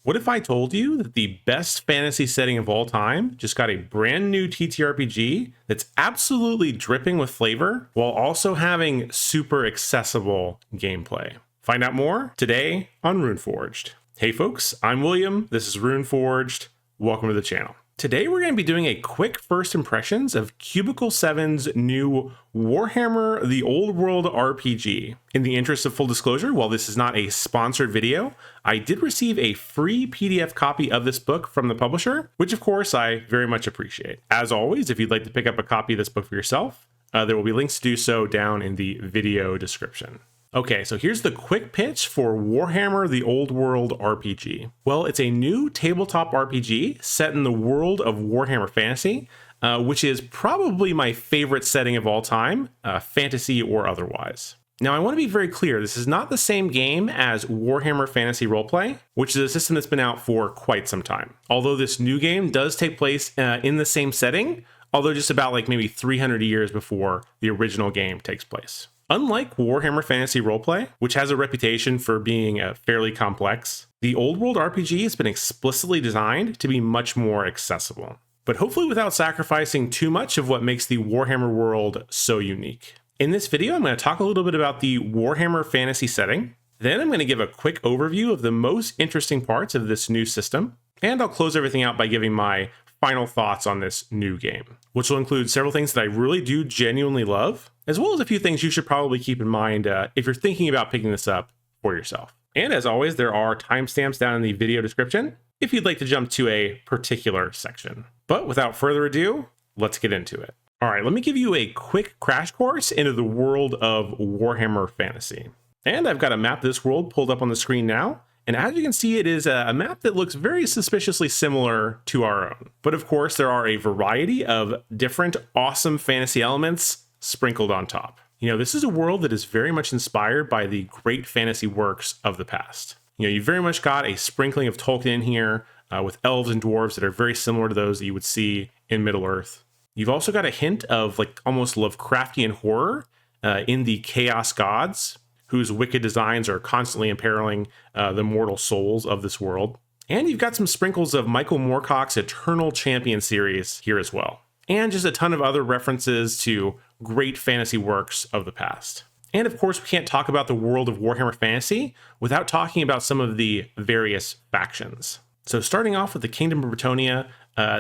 What if I told you that the best fantasy setting of all time just got a brand new TTRPG that's absolutely dripping with flavor while also having super accessible gameplay? Find out more today on Runeforged. Hey folks, I'm William. This is Runeforged. Welcome to the channel. Today we're going to be doing a quick first impressions of Cubicle 7's new Warhammer The Old World RPG. In the interest of full disclosure, while this is not a sponsored video, I did receive a free PDF copy of this book from the publisher, which of course I very much appreciate. As always, if you'd like to pick up a copy of this book for yourself, there will be links to do so down in the video description. Okay, so here's the quick pitch for Warhammer The Old World RPG. Well, it's a new tabletop RPG set in the world of Warhammer Fantasy, which is probably my favorite setting of all time, fantasy or otherwise. Now, I want to be very clear, this is not the same game as Warhammer Fantasy Roleplay, which is a system that's been out for quite some time. Although this new game does take place in the same setting, although just about like maybe 300 years before the original game takes place. Unlike Warhammer Fantasy Roleplay, which has a reputation for being fairly complex, the Old World RPG has been explicitly designed to be much more accessible, but hopefully without sacrificing too much of what makes the Warhammer world so unique. In this video, I'm going to talk a little bit about the Warhammer Fantasy setting, then I'm going to give a quick overview of the most interesting parts of this new system, and I'll close everything out by giving my final thoughts on this new game, which will include several things that I really do genuinely love, as well as a few things you should probably keep in mind if you're thinking about picking this up for yourself. And as always, there are timestamps down in the video description if you'd like to jump to a particular section. But without further ado, let's get into it. All right, let me give you a quick crash course into the world of Warhammer Fantasy. And I've got a map of this world pulled up on the screen now. And as you can see, it is a map that looks very suspiciously similar to our own. But of course, there are a variety of different awesome fantasy elements sprinkled on top. You know, this is a world that is very much inspired by the great fantasy works of the past. You know, you very much got a sprinkling of Tolkien in here with elves and dwarves that are very similar to those that you would see in Middle-earth. You've also got a hint of like almost Lovecraftian horror in the Chaos Gods, whose wicked designs are constantly imperiling the mortal souls of this world. And you've got some sprinkles of Michael Moorcock's Eternal Champion series here as well. And just a ton of other references to great fantasy works of the past. And of course, we can't talk about the world of Warhammer Fantasy without talking about some of the various factions. So starting off with the Kingdom of Bretonnia,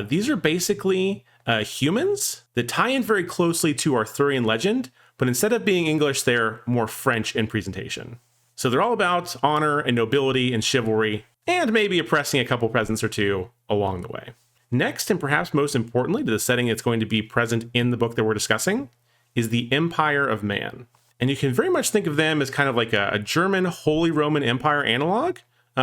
these are basically humans that tie in very closely to Arthurian legend, but instead of being English, they're more French in presentation. So they're all about honor and nobility and chivalry, and maybe oppressing a couple peasants or two along the way. Next, and perhaps most importantly to the setting that's going to be present in the book that we're discussing, is the Empire of Man. And you can very much think of them as kind of like a German Holy Roman Empire analog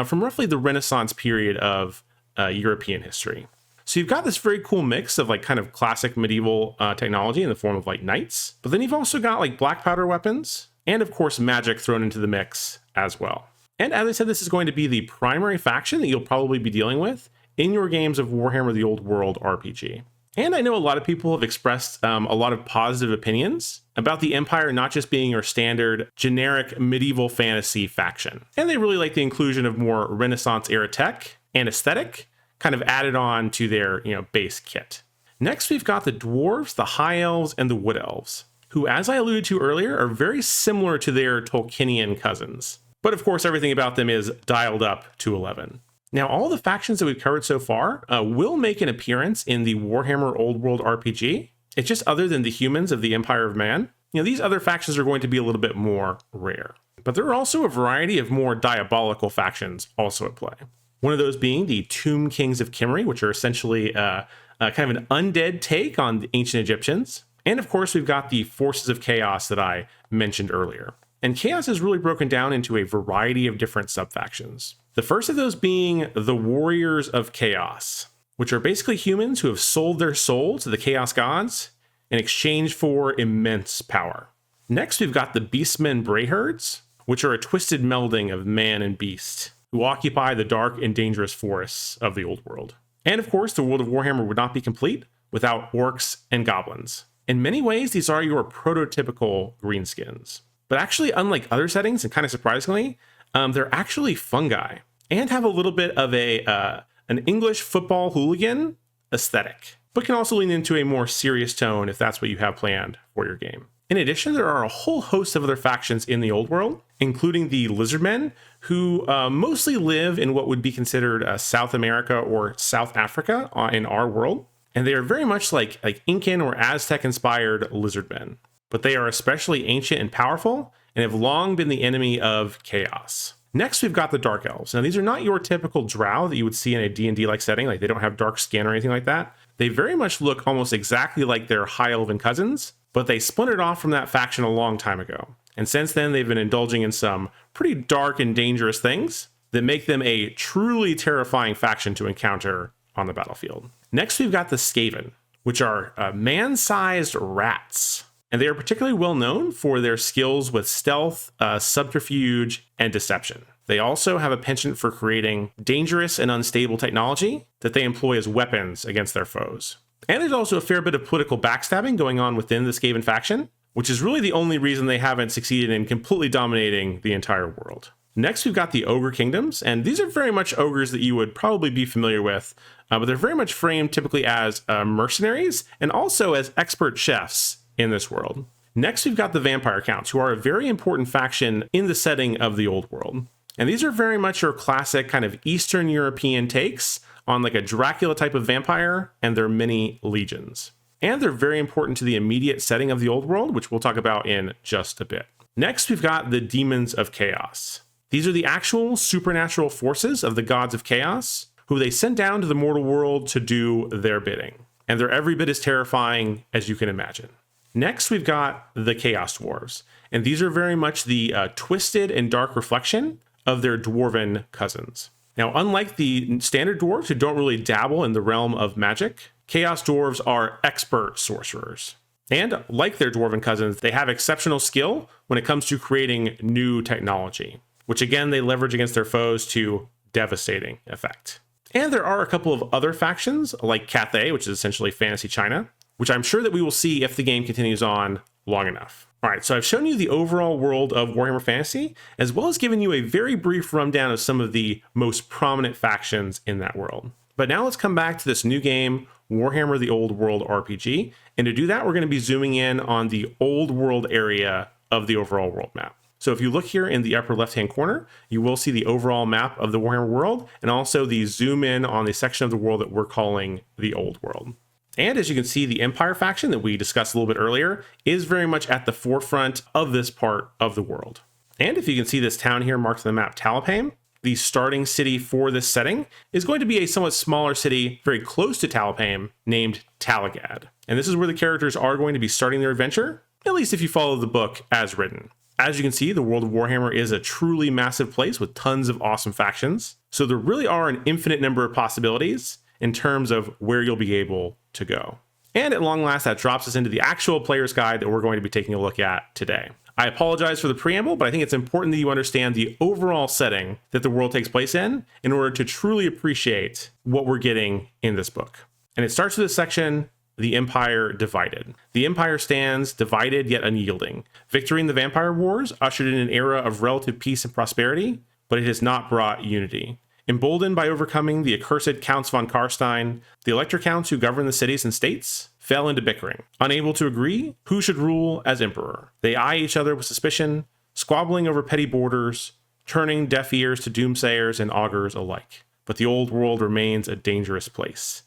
from roughly the Renaissance period of European history. So you've got this very cool mix of like kind of classic medieval technology in the form of like knights, but then you've also got like black powder weapons and of course magic thrown into the mix as well. And as I said, this is going to be the primary faction that you'll probably be dealing with in your games of Warhammer The Old World RPG. And I know a lot of people have expressed a lot of positive opinions about the Empire not just being your standard generic medieval fantasy faction. And they really like the inclusion of more Renaissance era tech and aesthetic kind of added on to their, base kit. Next, we've got the dwarves, the high elves, and the wood elves, who, as I alluded to earlier, are very similar to their Tolkienian cousins. But of course, everything about them is dialed up to 11. Now, all the factions that we've covered so far will make an appearance in the Warhammer Old World RPG. It's just other than the humans of the Empire of Man. These other factions are going to be a little bit more rare. But there are also a variety of more diabolical factions also at play. One of those being the Tomb Kings of Kimmery, which are essentially kind of an undead take on the ancient Egyptians. And of course, we've got the Forces of Chaos that I mentioned earlier. And Chaos is really broken down into a variety of different subfactions. The first of those being the Warriors of Chaos, which are basically humans who have sold their soul to the Chaos Gods in exchange for immense power. Next, we've got the Beastmen Brayherds, which are a twisted melding of man and beast, who occupy the dark and dangerous forests of the old world. And of course, the world of Warhammer would not be complete without orcs and goblins. In many ways, these are your prototypical greenskins. But actually, unlike other settings, and kind of surprisingly, they're actually fungi. and have a little bit of an English football hooligan aesthetic, but can also lean into a more serious tone if that's what you have planned for your game. In addition, there are a whole host of other factions in the old world, including the Lizardmen, who mostly live in what would be considered South America or South Africa in our world. And they are very much like Incan or Aztec-inspired Lizardmen. But they are especially ancient and powerful, and have long been the enemy of chaos. Next, we've got the Dark Elves. Now, these are not your typical drow that you would see in a D&D-like setting. Like, they don't have dark skin or anything like that. They very much look almost exactly like their High Elven cousins, but they splintered off from that faction a long time ago. And since then, they've been indulging in some pretty dark and dangerous things that make them a truly terrifying faction to encounter on the battlefield. Next, we've got the Skaven, which are man-sized rats. And they are particularly well known for their skills with stealth, subterfuge, and deception. They also have a penchant for creating dangerous and unstable technology that they employ as weapons against their foes. And there's also a fair bit of political backstabbing going on within the Skaven faction, which is really the only reason they haven't succeeded in completely dominating the entire world. Next, we've got the Ogre Kingdoms, and these are very much ogres that you would probably be familiar with, but they're very much framed typically as mercenaries and also as expert chefs in this world. Next, we've got the Vampire Counts, who are a very important faction in the setting of the old world. And these are very much your classic kind of Eastern European takes on like a Dracula type of vampire and their many legions. And they're very important to the immediate setting of the old world, which we'll talk about in just a bit. Next, we've got the Demons of Chaos. These are the actual supernatural forces of the gods of chaos, who they send down to the mortal world to do their bidding. And they're every bit as terrifying as you can imagine. Next, we've got the Chaos Dwarves, and these are very much the twisted and dark reflection of their dwarven cousins. Now, unlike the standard dwarves who don't really dabble in the realm of magic, Chaos Dwarves are expert sorcerers. And like their dwarven cousins, they have exceptional skill when it comes to creating new technology, which again, they leverage against their foes to devastating effect. And there are a couple of other factions, like Cathay, which is essentially Fantasy China, which I'm sure that we will see if the game continues on long enough. All right, so I've shown you the overall world of Warhammer Fantasy, as well as given you a very brief rundown of some of the most prominent factions in that world. But now let's come back to this new game, Warhammer the Old World RPG. And to do that, we're going to be zooming in on the Old World area of the overall world map. So if you look here in the upper left-hand corner, you will see the overall map of the Warhammer world, and also the zoom in on the section of the world that we're calling the Old World. And as you can see, the Empire faction that we discussed a little bit earlier is very much at the forefront of this part of the world. And if you can see this town here marked on the map, Talabheim, the starting city for this setting is going to be a somewhat smaller city very close to Talabheim named Talagad. And this is where the characters are going to be starting their adventure, at least if you follow the book as written. As you can see, the world of Warhammer is a truly massive place with tons of awesome factions. So there really are an infinite number of possibilities in terms of where you'll be able to go. And at long last, that drops us into the actual player's guide that we're going to be taking a look at today. I apologize for the preamble, but I think it's important that you understand the overall setting that the world takes place in order to truly appreciate what we're getting in this book. And it starts with this section, The Empire Divided. The Empire stands divided yet unyielding. Victory in the Vampire Wars ushered in an era of relative peace and prosperity, but it has not brought unity. Emboldened by overcoming the accursed Counts von Karstein, the Elector Counts who govern the cities and states fell into bickering. Unable to agree who should rule as emperor, they eye each other with suspicion, squabbling over petty borders, turning deaf ears to doomsayers and augurs alike. But the old world remains a dangerous place.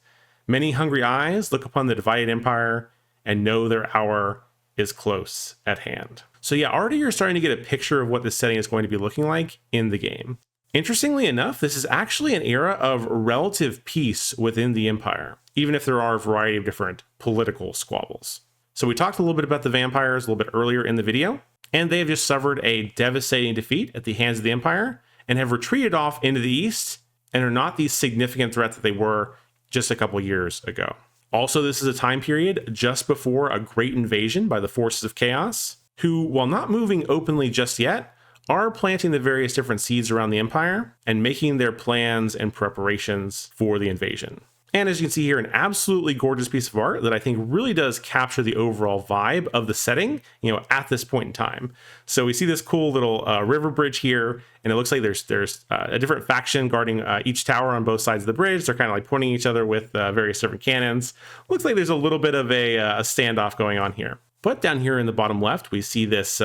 Many hungry eyes look upon the divided empire and know their hour is close at hand. So yeah, already you're starting to get a picture of what this setting is going to be looking like in the game. Interestingly enough, this is actually an era of relative peace within the Empire, even if there are a variety of different political squabbles. So we talked a little bit about the vampires a little bit earlier in the video, and they have just suffered a devastating defeat at the hands of the Empire and have retreated off into the east and are not the significant threat that they were just a couple years ago. Also, this is a time period just before a great invasion by the forces of chaos, who, while not moving openly just yet, are planting the various different seeds around the Empire and making their plans and preparations for the invasion. And as you can see here, an absolutely gorgeous piece of art that I think really does capture the overall vibe of the setting, at this point in time. So we see this cool little river bridge here, and it looks like there's a different faction guarding each tower on both sides of the bridge. They're kind of like pointing each other with various different cannons. Looks like there's a little bit of a standoff going on here. But down here in the bottom left, we see this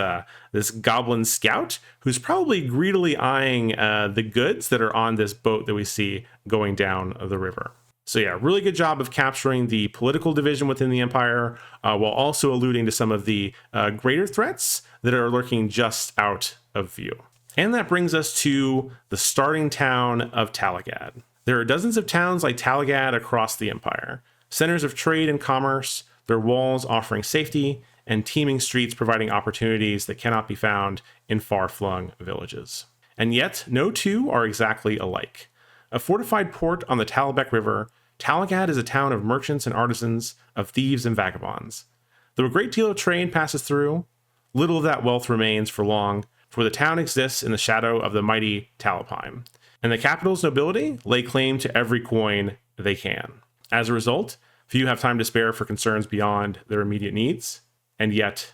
goblin scout who's probably greedily eyeing the goods that are on this boat that we see going down the river. So yeah, really good job of capturing the political division within the Empire, while also alluding to some of the greater threats that are lurking just out of view. And that brings us to the starting town of Talagad. There are dozens of towns like Talagad across the Empire, centers of trade and commerce, their walls offering safety, and teeming streets providing opportunities that cannot be found in far-flung villages. And yet, no two are exactly alike. A fortified port on the Talabek River, Talagad is a town of merchants and artisans, of thieves and vagabonds. Though a great deal of trade passes through, little of that wealth remains for long, for the town exists in the shadow of the mighty Talabheim, and the capital's nobility lay claim to every coin they can. As a result, few have time to spare for concerns beyond their immediate needs, and yet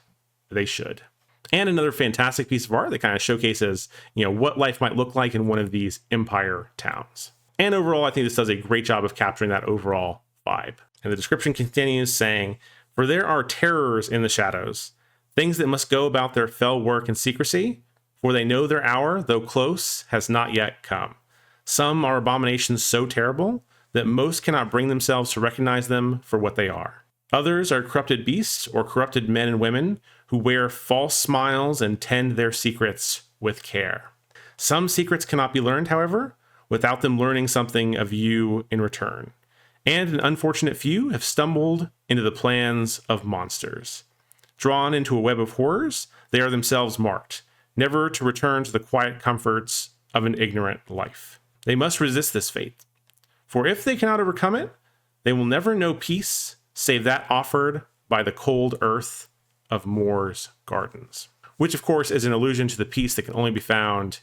they should. And another fantastic piece of art that kind of showcases, what life might look like in one of these empire towns. And overall, I think this does a great job of capturing that overall vibe. And the description continues saying, "For there are terrors in the shadows, things that must go about their fell work in secrecy, for they know their hour, though close, has not yet come. Some are abominations so terrible that most cannot bring themselves to recognize them for what they are. Others are corrupted beasts or corrupted men and women who wear false smiles and tend their secrets with care. Some secrets cannot be learned, however, without them learning something of you in return. And an unfortunate few have stumbled into the plans of monsters. Drawn into a web of horrors, they are themselves marked, never to return to the quiet comforts of an ignorant life. They must resist this fate. For if they cannot overcome it, they will never know peace save that offered by the cold earth of Moor's gardens." Which, of course, is an allusion to the peace that can only be found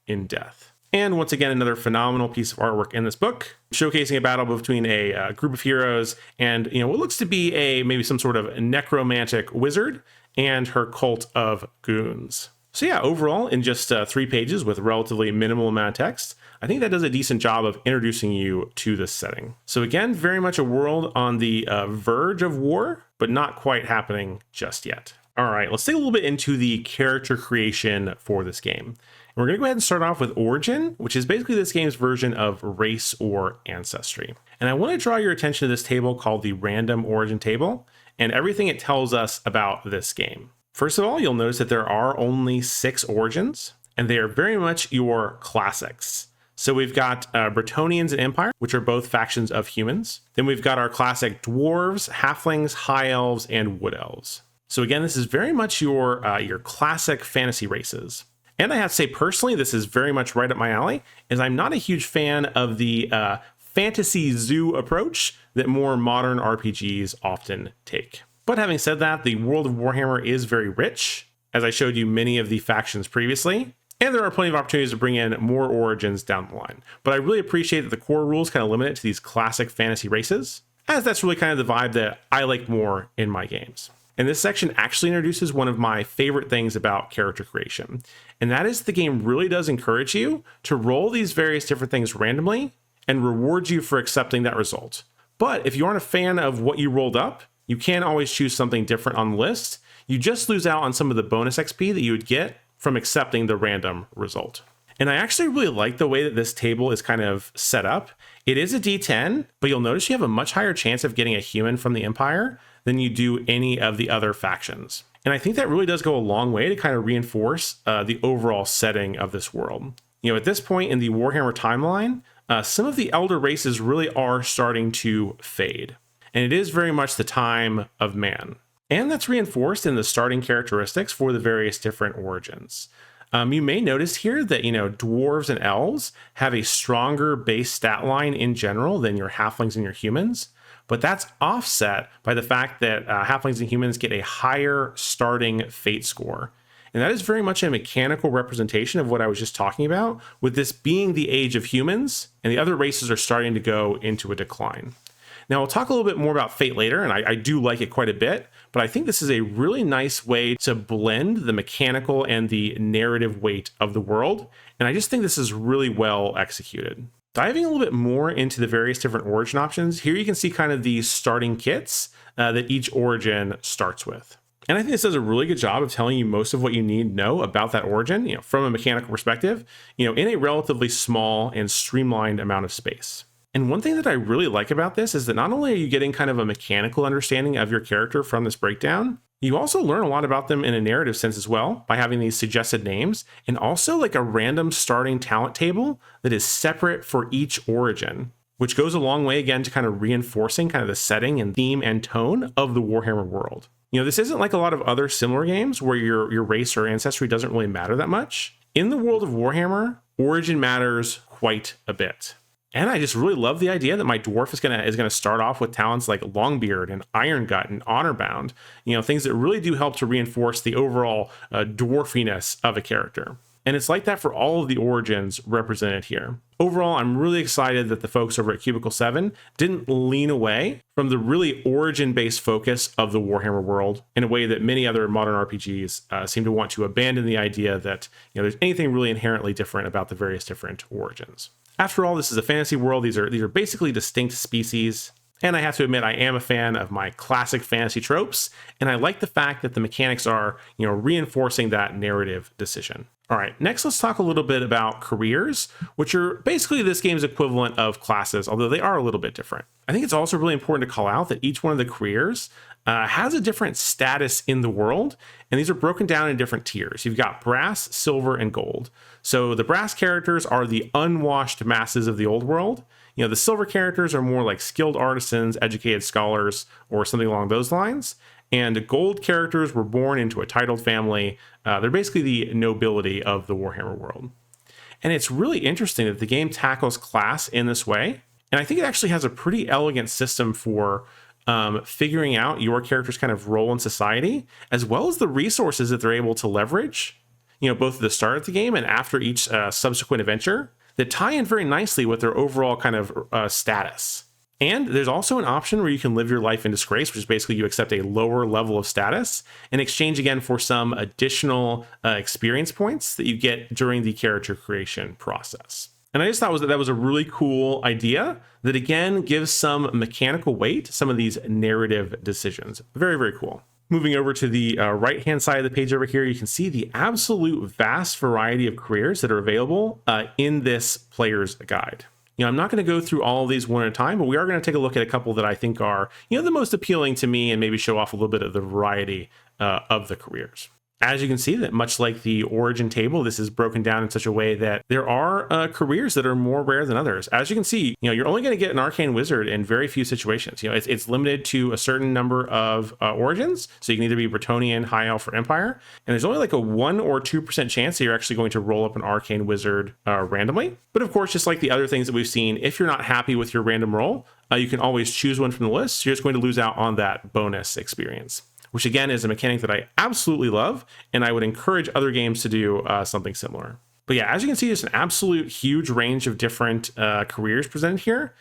in death. And once again, another phenomenal piece of artwork in this book, showcasing a battle between a group of heroes and, what looks to be maybe some sort of necromantic wizard and her cult of goons. So yeah, overall, in just 3 pages with relatively minimal amount of text, I think that does a decent job of introducing you to this setting. So again, very much a world on the verge of war, but not quite happening just yet. All right, let's dig a little bit into the character creation for this game. And we're going to go ahead and start off with Origin, which is basically this game's version of race or ancestry. And I want to draw your attention to this table called the Random Origin Table and everything it tells us about this game. First of all, you'll notice that there are only 6 origins, and they are very much your classics. So we've got Bretonnians and Empire, which are both factions of humans. Then we've got our classic dwarves, halflings, high elves, and wood elves. So again, this is very much your classic fantasy races. And I have to say, personally, this is very much right up my alley, as I'm not a huge fan of the fantasy zoo approach that more modern RPGs often take. But having said that, the world of Warhammer is very rich, as I showed you many of the factions previously, and there are plenty of opportunities to bring in more origins down the line. But I really appreciate that the core rules kind of limit it to these classic fantasy races, as that's really kind of the vibe that I like more in my games. And this section actually introduces one of my favorite things about character creation, and that is the game really does encourage you to roll these various different things randomly and reward you for accepting that result. But if you aren't a fan of what you rolled up, you can always choose something different on the list. You just lose out on some of the bonus XP that you would get from accepting the random result. And I actually really like the way that this table is kind of set up. It is a D10, but you'll notice you have a much higher chance of getting a human from the Empire than you do any of the other factions. And I think that really does go a long way to kind of reinforce the overall setting of this world. At this point in the Warhammer timeline, some of the elder races really are starting to fade. And it is very much the time of man. And that's reinforced in the starting characteristics for the various different origins. You may notice here that, dwarves and elves have a stronger base stat line in general than your halflings and your humans. But that's offset by the fact that halflings and humans get a higher starting fate score. And that is very much a mechanical representation of what I was just talking about, with this being the age of humans, and the other races are starting to go into a decline. Now, we'll talk a little bit more about Fate later, and I do like it quite a bit, but I think this is a really nice way to blend the mechanical and the narrative weight of the world, and I just think this is really well executed. Diving a little bit more into the various different origin options, here you can see kind of the starting kits that each origin starts with. And I think this does a really good job of telling you most of what you need to know about that origin, from a mechanical perspective, in a relatively small and streamlined amount of space. And one thing that I really like about this is that not only are you getting kind of a mechanical understanding of your character from this breakdown, you also learn a lot about them in a narrative sense as well by having these suggested names, and also like a random starting talent table that is separate for each origin, which goes a long way again to kind of reinforcing kind of the setting and theme and tone of the Warhammer world. This isn't like a lot of other similar games where your race or ancestry doesn't really matter that much. In the world of Warhammer, origin matters quite a bit. And I just really love the idea that my dwarf is gonna start off with talents like Longbeard and Iron Gut and Honorbound, things that really do help to reinforce the overall dwarfiness of a character. And it's like that for all of the origins represented here. Overall, I'm really excited that the folks over at Cubicle 7 didn't lean away from the really origin-based focus of the Warhammer world in a way that many other modern RPGs seem to want to abandon the idea that there's anything really inherently different about the various different origins. After all, this is a fantasy world. These are basically distinct species. And I have to admit, I am a fan of my classic fantasy tropes, and I like the fact that the mechanics are, reinforcing that narrative decision. All right, next let's talk a little bit about careers, which are basically this game's equivalent of classes, although they are a little bit different. I think it's also really important to call out that each one of the careers has a different status in the world, and these are broken down in different tiers. You've got brass, silver, and gold. So the brass characters are the unwashed masses of the old world. The silver characters are more like skilled artisans, educated scholars, or something along those lines. And gold characters were born into a titled family. They're basically the nobility of the Warhammer world. And it's really interesting that the game tackles class in this way. And I think it actually has a pretty elegant system for figuring out your character's kind of role in society, as well as the resources that they're able to leverage, both at the start of the game and after each subsequent adventure, that tie in very nicely with their overall kind of status. And there's also an option where you can live your life in disgrace, which is basically you accept a lower level of status in exchange again for some additional experience points that you get during the character creation process. And I just thought that was a really cool idea that again gives some mechanical weight to some of these narrative decisions. Very, very cool. Moving over to the right-hand side of the page over here, you can see the absolute vast variety of careers that are available in this player's guide. I'm not going to go through all of these one at a time, but we are going to take a look at a couple that I think are, the most appealing to me and maybe show off a little bit of the variety of the careers. As you can see, that much like the origin table, this is broken down in such a way that there are careers that are more rare than others. As you can see, you're only going to get an arcane wizard in very few situations. It's limited to a certain number of origins. So you can either be Bretonnian, High Elf, or Empire. And there's only like a 1 or 2% chance that you're actually going to roll up an arcane wizard randomly. But of course, just like the other things that we've seen, if you're not happy with your random roll, you can always choose one from the list. You're just going to lose out on that bonus experience, which again is a mechanic that I absolutely love, and I would encourage other games to do something similar. But yeah, as you can see, there's an absolute huge range of different careers presented here.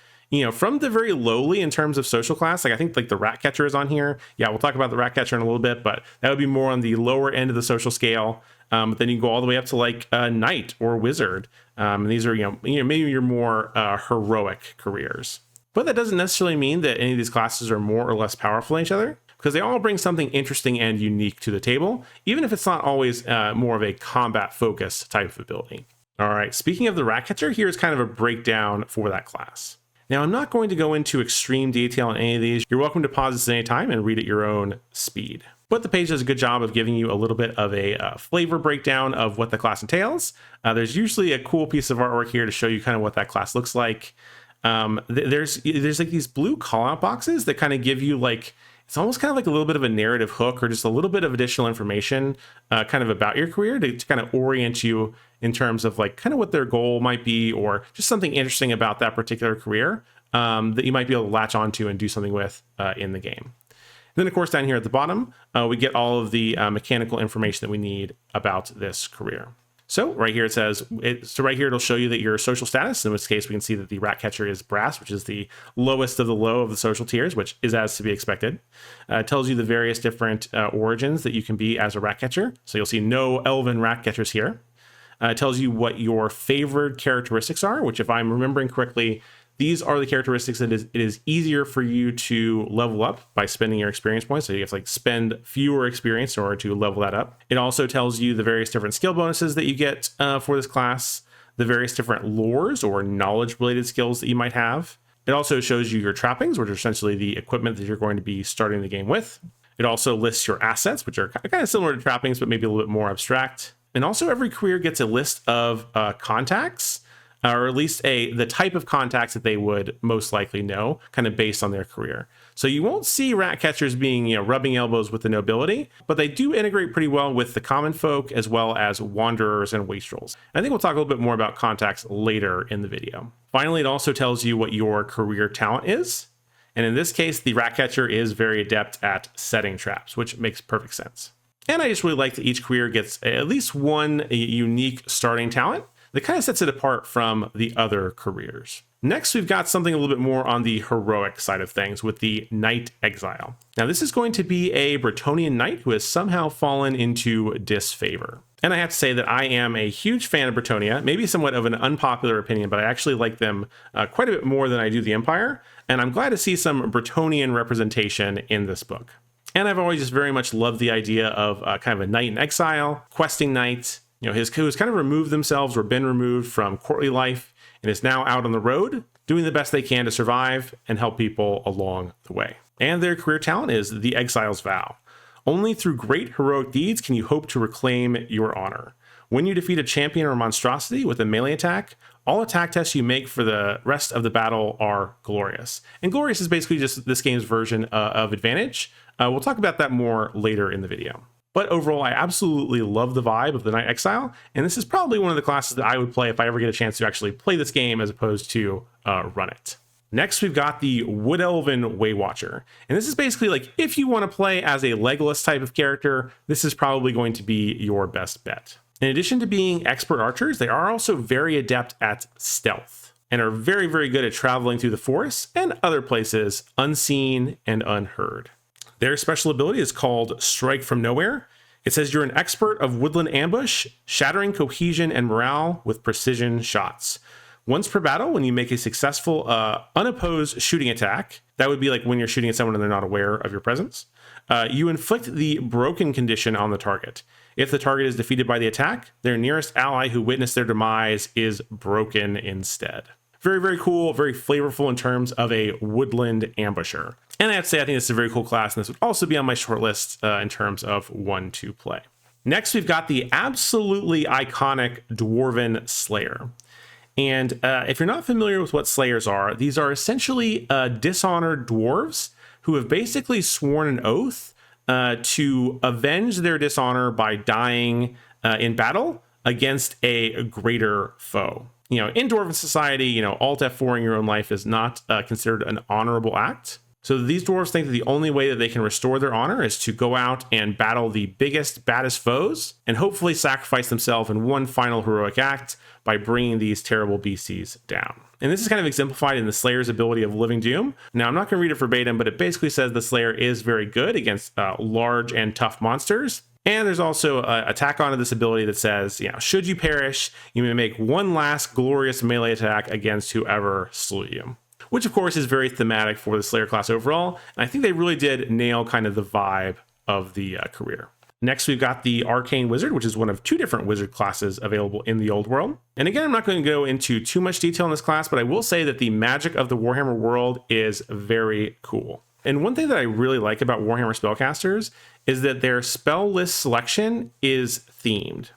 From the very lowly in terms of social class, like I think like the rat catcher is on here. Yeah, we'll talk about the rat catcher in a little bit, but that would be more on the lower end of the social scale. But then you go all the way up to like knight or wizard. And these are maybe your more heroic careers. But that doesn't necessarily mean that any of these classes are more or less powerful than each other, because they all bring something interesting and unique to the table, even if it's not always more of a combat focused type of ability. All right, speaking of the Ratcatcher, here's kind of a breakdown for that class. Now, I'm not going to go into extreme detail on any of these. You're welcome to pause this at any time and read at your own speed. But the page does a good job of giving you a little bit of a flavor breakdown of what the class entails. There's usually a cool piece of artwork here to show you kind of what that class looks like. There's like these blue callout boxes that kind of give you like, it's almost kind of like a little bit of a narrative hook or just a little bit of additional information kind of about your career to kind of orient you in terms of like kind of what their goal might be, or just something interesting about that particular career that you might be able to latch onto and do something with in the game. Then, of course, down here at the bottom, we get all of the mechanical information that we need about this career. So right here it says, right here it'll show you that your social status, in this case we can see that the Ratcatcher is brass, which is the lowest of the low of the social tiers, which is as to be expected. It tells you the various different origins that you can be as a Ratcatcher. So you'll see no elven Ratcatchers here. It tells you what your favored characteristics are, which if I'm remembering correctly, these are the characteristics that it is easier for you to level up by spending your experience points. So you have to spend fewer experience in order to level that up. It also tells you the various different skill bonuses that you get for this class, the various different lores or knowledge related skills that you might have. It also shows you your trappings, which are essentially the equipment that you're going to be starting the game with. It also lists your assets, which are kind of similar to trappings, but maybe a little bit more abstract. And also every career gets a list of contacts, or at least the type of contacts that they would most likely know, kind of based on their career. So you won't see Ratcatchers being, rubbing elbows with the nobility, but they do integrate pretty well with the common folk as well as wanderers and wastrels. And I think we'll talk a little bit more about contacts later in the video. Finally, it also tells you what your career talent is. And in this case, the Ratcatcher is very adept at setting traps, which makes perfect sense. And I just really like that each career gets at least one unique starting talent that kind of sets it apart from the other careers. Next, we've got something a little bit more on the heroic side of things with the Knight Exile. Now, this is going to be a Bretonnian knight who has somehow fallen into disfavor. And I have to say that I am a huge fan of Bretonnia, maybe somewhat of an unpopular opinion, but I actually like them quite a bit more than I do the Empire. And I'm glad to see some Bretonnian representation in this book. And I've always just very much loved the idea of kind of a knight in exile, questing knight, who's kind of removed themselves or been removed from courtly life and is now out on the road, doing the best they can to survive and help people along the way. And their career talent is the Exile's Vow. Only through great heroic deeds can you hope to reclaim your honor. When you defeat a champion or monstrosity with a melee attack, all attack tests you make for the rest of the battle are glorious. And glorious is basically just this game's version of advantage. We'll talk about that more later in the video. But overall, I absolutely love the vibe of the Knight Exile, and this is probably one of the classes that I would play if I ever get a chance to actually play this game as opposed to run it. Next, we've got the Wood Elven Waywatcher, and this is basically if you want to play as a Legolas type of character, this is probably going to be your best bet. In addition to being expert archers, they are also very adept at stealth, and are very, very good at traveling through the forest and other places unseen and unheard. Their special ability is called Strike from Nowhere. It says you're an expert of woodland ambush, shattering cohesion and morale with precision shots. Once per battle, when you make a successful unopposed shooting attack, that would be like when you're shooting at someone and they're not aware of your presence, you inflict the broken condition on the target. If the target is defeated by the attack, their nearest ally who witnessed their demise is broken instead. Very, very cool, very flavorful in terms of a woodland ambusher. And I have to say, I think this is a very cool class, and this would also be on my short list in terms of one to play. Next, we've got the absolutely iconic Dwarven Slayer. And if you're not familiar with what Slayers are, these are essentially dishonored dwarves who have basically sworn an oath to avenge their dishonor by dying in battle against a greater foe. In Dwarven society, alt F4ing your own life is not considered an honorable act. So these dwarves think that the only way that they can restore their honor is to go out and battle the biggest, baddest foes, and hopefully sacrifice themselves in one final heroic act by bringing these terrible beasties down. And this is kind of exemplified in the Slayer's ability of Living Doom. Now, I'm not going to read it verbatim, but it basically says the Slayer is very good against large and tough monsters. And there's also a tack onto this ability that says, should you perish, you may make one last glorious melee attack against whoever slew you. Which, of course, is very thematic for the Slayer class overall. And I think they really did nail kind of the vibe of the career. Next, we've got the Arcane Wizard, which is one of two different wizard classes available in the old world. And again, I'm not going to go into too much detail in this class, but I will say that the magic of the Warhammer world is very cool. And one thing that I really like about Warhammer Spellcasters is that their spell list selection is themed.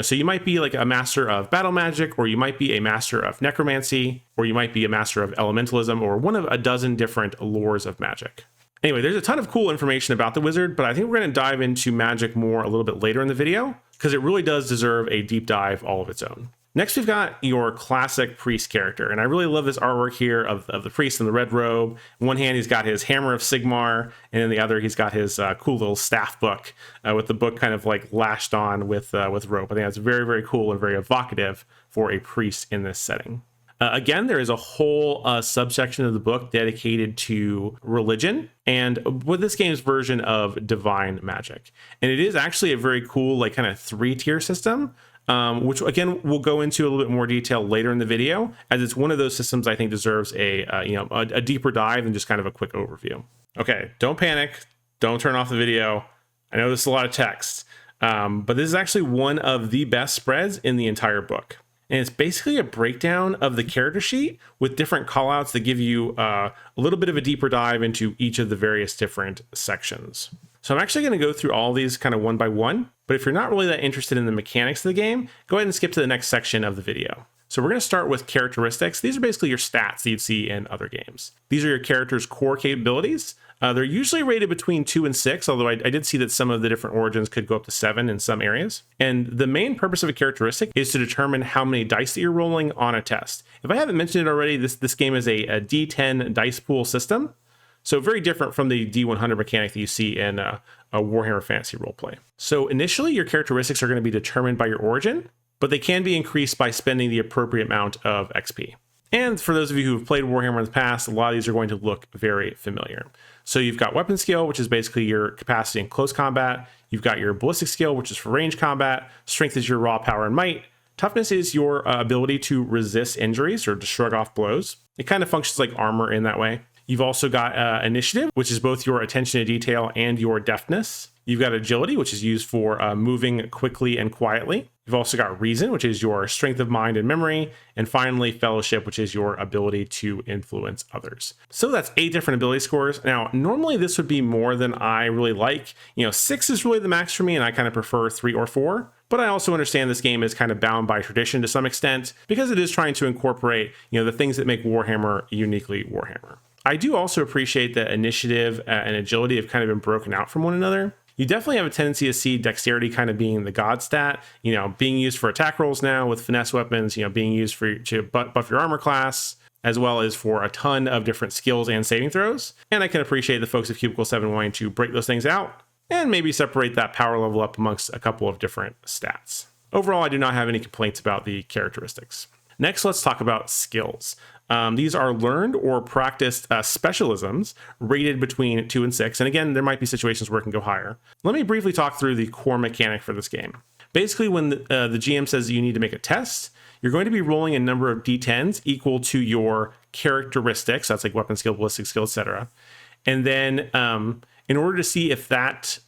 So you might be like a master of battle magic, or you might be a master of necromancy, or you might be a master of elementalism, or one of a dozen different lores of magic. Anyway, there's a ton of cool information about the wizard, but I think we're going to dive into magic more a little bit later in the video, because it really does deserve a deep dive all of its own. Next, we've got your classic priest character. And I really love this artwork here of the priest in the red robe. In one hand, he's got his Hammer of Sigmar, and in the other, he's got his cool little staff book with the book kind of like lashed on with rope. I think that's very, very cool and very evocative for a priest in this setting. Again, there is a whole subsection of the book dedicated to religion and with this game's version of divine magic. And it is actually a very cool, like kind of 3-tier system. Which again we'll go into a little bit more detail later in the video, as it's one of those systems I think deserves a deeper dive than just kind of a quick overview. Okay, don't panic, don't turn off the video. I know this is a lot of text, but this is actually one of the best spreads in the entire book. And it's basically a breakdown of the character sheet with different callouts that give you a little bit of a deeper dive into each of the various different sections. So I'm actually going to go through all these kind of one by one, but if you're not really that interested in the mechanics of the game, go ahead and skip to the next section of the video. So we're going to start with characteristics. These are basically your stats that you'd see in other games. These are your character's core capabilities. They're usually rated between 2 and 6, although I did see that some of the different origins could go up to 7 in some areas. And the main purpose of a characteristic is to determine how many dice that you're rolling on a test. If I haven't mentioned it already, this game is a D10 dice pool system. So very different from the D100 mechanic that you see in a Warhammer Fantasy roleplay. So initially, your characteristics are going to be determined by your origin, but they can be increased by spending the appropriate amount of XP. And for those of you who have played Warhammer in the past, a lot of these are going to look very familiar. So you've got weapon skill, which is basically your capacity in close combat. You've got your ballistic skill, which is for range combat. Strength is your raw power and might. Toughness is your ability to resist injuries or to shrug off blows. It kind of functions like armor in that way. You've also got initiative, which is both your attention to detail and your deftness. You've got agility, which is used for moving quickly and quietly. You've also got reason, which is your strength of mind and memory. And finally, fellowship, which is your ability to influence others. So that's 8 different ability scores. Now, normally this would be more than I really like. 6 is really the max for me, and I kind of prefer 3 or 4. But I also understand this game is kind of bound by tradition to some extent, because it is trying to incorporate, the things that make Warhammer uniquely Warhammer. I do also appreciate that initiative and agility have kind of been broken out from one another. You definitely have a tendency to see dexterity kind of being the god stat, being used for attack rolls now with finesse weapons, being used to buff your armor class, as well as for a ton of different skills and saving throws. And I can appreciate the folks of Cubicle 7 wanting to break those things out and maybe separate that power level up amongst a couple of different stats. Overall, I do not have any complaints about the characteristics. Next, let's talk about skills. These are learned or practiced specialisms rated between 2 and 6. And again, there might be situations where it can go higher. Let me briefly talk through the core mechanic for this game. Basically, when the GM says you need to make a test, you're going to be rolling a number of D10s equal to your characteristics. That's like weapon skill, ballistic skill, etc. And then in order to see if that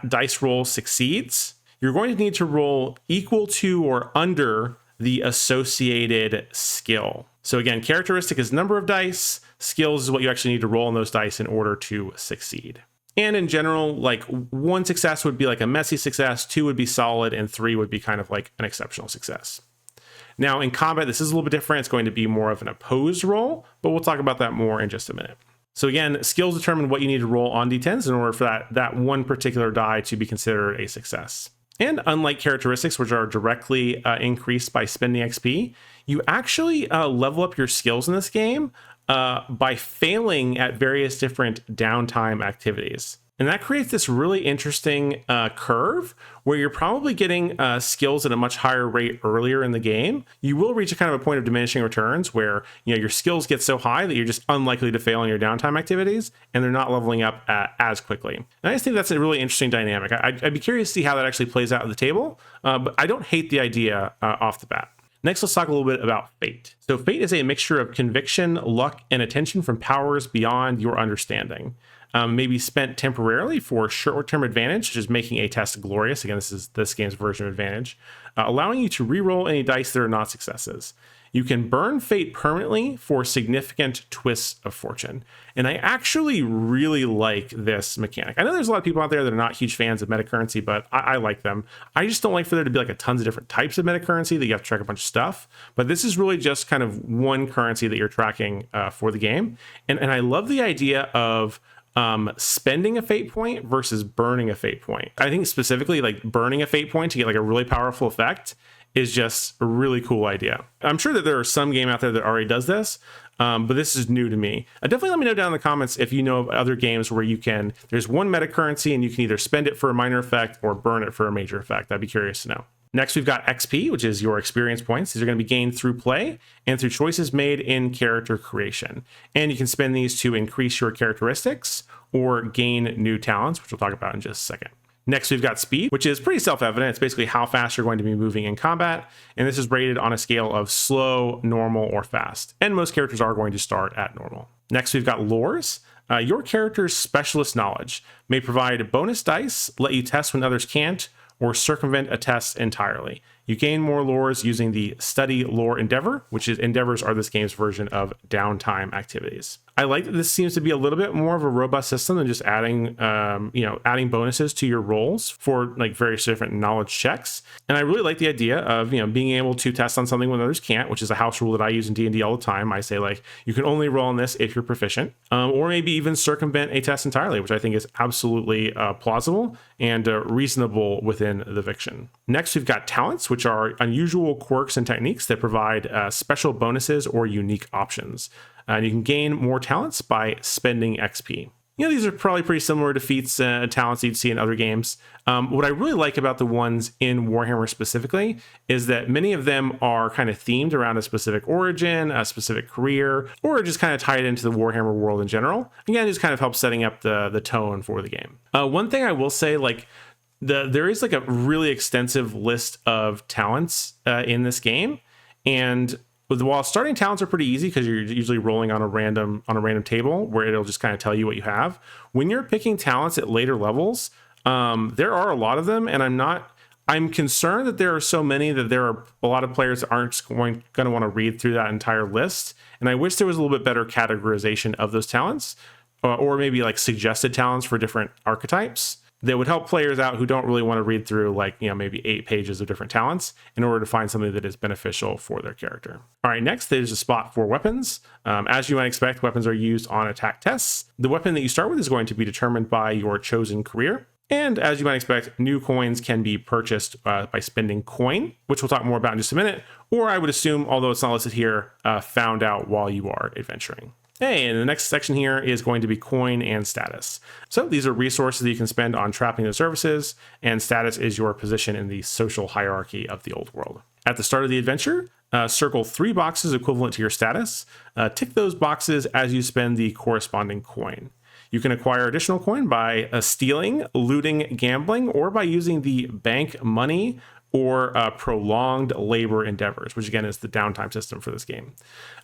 dice roll succeeds, you're going to need to roll equal to or under the associated skill. So again, characteristic is number of dice, skills is what you actually need to roll on those dice in order to succeed. And in general, like 1 success would be like a messy success, 2 would be solid, and 3 would be kind of like an exceptional success. Now in combat, this is a little bit different. It's going to be more of an opposed roll, but we'll talk about that more in just a minute. So again, skills determine what you need to roll on D10s in order for that one particular die to be considered a success. And unlike characteristics, which are directly increased by spending XP, you actually level up your skills in this game by failing at various different downtime activities. And that creates this really interesting curve where you're probably getting skills at a much higher rate earlier in the game. You will reach a kind of a point of diminishing returns where your skills get so high that you're just unlikely to fail in your downtime activities, and they're not leveling up as quickly. And I just think that's a really interesting dynamic. I'd be curious to see how that actually plays out at the table, but I don't hate the idea off the bat. Next, let's talk a little bit about fate. So fate is a mixture of conviction, luck, and attention from powers beyond your understanding. May be spent temporarily for short-term advantage, such as making a test glorious. Again, this is this game's version of advantage, allowing you to re-roll any dice that are not successes. You can burn fate permanently for significant twists of fortune. And I actually really like this mechanic. I know there's a lot of people out there that are not huge fans of metacurrency, but I like them. I just don't like for there to be like a tons of different types of metacurrency that you have to track a bunch of stuff. But this is really just kind of one currency that you're tracking for the game. And I love the idea of spending a fate point versus burning a fate point. I think specifically like burning a fate point to get like a really powerful effect is just a really cool idea. I'm sure that there are some game out there that already does this, but this is new to me. Definitely let me know down in the comments if you know of other games where there's one meta currency and you can either spend it for a minor effect or burn it for a major effect. I'd be curious to know. Next, we've got XP, which is your experience points. These are going to be gained through play and through choices made in character creation. And you can spend these to increase your characteristics or gain new talents, which we'll talk about in just a second. Next, we've got speed, which is pretty self-evident. It's basically how fast you're going to be moving in combat. And this is rated on a scale of slow, normal, or fast. And most characters are going to start at normal. Next, we've got lores. Your character's specialist knowledge may provide bonus dice, let you test when others can't, or circumvent a test entirely. You gain more lores using the Study Lore Endeavor, which is endeavors are this game's version of downtime activities. I like that this seems to be a little bit more of a robust system than just adding bonuses to your rolls for like various different knowledge checks. And I really like the idea of, being able to test on something when others can't, which is a house rule that I use in D&D all the time. I say like, you can only roll on this if you're proficient, or maybe even circumvent a test entirely, which I think is absolutely plausible and reasonable within the fiction. Next, we've got talents, which are unusual quirks and techniques that provide special bonuses or unique options. And you can gain more talents by spending XP. These are probably pretty similar to feats and talents you'd see in other games. What I really like about the ones in Warhammer specifically is that many of them are kind of themed around a specific origin, a specific career, or just kind of tied into the Warhammer world in general. Again, just kind of helps setting up the tone for the game. One thing I will say, there is a really extensive list of talents in this game, and while starting talents are pretty easy because you're usually rolling on a random table where it'll just kind of tell you what you have. When you're picking talents at later levels, there are a lot of them, and I'm concerned that there are so many that there are a lot of players that aren't going to want to read through that entire list. And I wish there was a little bit better categorization of those talents, or maybe suggested talents for different archetypes that would help players out who don't really want to read through maybe 8 pages of different talents in order to find something that is beneficial for their character. All right, next there's a spot for weapons. As you might expect, weapons are used on attack tests. The weapon that you start with is going to be determined by your chosen career. And as you might expect, new coins can be purchased by spending coin, which we'll talk more about in just a minute, or I would assume, although it's not listed here, found out while you are adventuring. Hey, and the next section here is going to be coin and status. So these are resources that you can spend on trapping those services, and status is your position in the social hierarchy of the old world. At the start of the adventure, circle 3 boxes equivalent to your status. Tick those boxes as you spend the corresponding coin. You can acquire additional coin by stealing, looting, gambling, or by using the bank money or prolonged labor endeavors, which again is the downtime system for this game.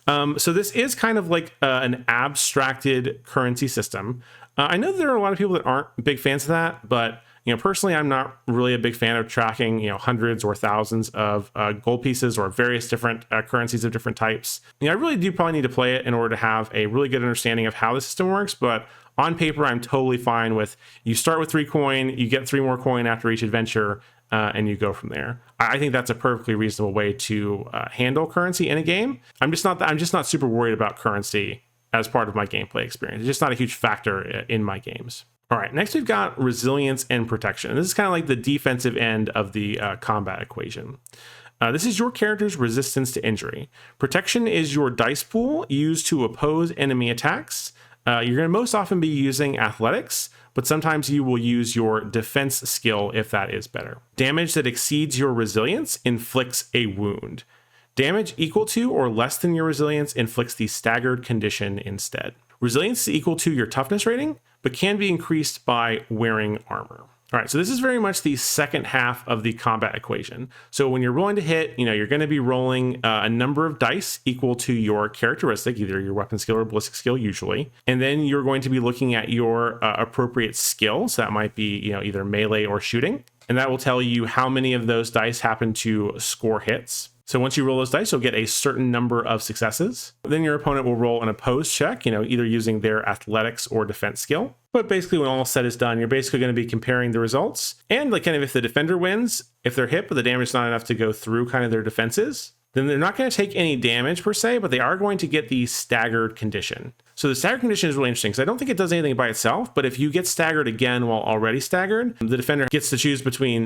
So this is kind of like an abstracted currency system. I know there are a lot of people that aren't big fans of that, but personally, I'm not really a big fan of tracking hundreds or thousands of gold pieces or various different currencies of different types. I really do probably need to play it in order to have a really good understanding of how the system works, but on paper, I'm totally fine with you start with 3 coin, you get 3 more coin after each adventure, and you go from there. I think that's a perfectly reasonable way to handle currency in a game. I'm just not super worried about currency as part of my gameplay experience. It's just not a huge factor in my games. All right, next we've got resilience and protection. This is kind of like the defensive end of the combat equation. This is your character's resistance to injury. Protection is your dice pool used to oppose enemy attacks. You're going to most often be using athletics, but sometimes you will use your defense skill if that is better. Damage that exceeds your resilience inflicts a wound. Damage equal to or less than your resilience inflicts the staggered condition instead. Resilience is equal to your toughness rating, but can be increased by wearing armor. All right, so this is very much the second half of the combat equation. So when you're rolling to hit, you're going to be rolling a number of dice equal to your characteristic, either your weapon skill or ballistic skill usually. And then you're going to be looking at your appropriate skill. So that might be, either melee or shooting. And that will tell you how many of those dice happen to score hits. So once you roll those dice, you'll get a certain number of successes. Then your opponent will roll an opposed check, either using their athletics or defense skill. But basically, when all said is done, you're basically going to be comparing the results. And if the defender wins, if they're hit, but the damage is not enough to go through kind of their defenses, then they're not going to take any damage per se, but they are going to get the staggered condition. So the staggered condition is really interesting because I don't think it does anything by itself, but if you get staggered again while already staggered, the defender gets to choose between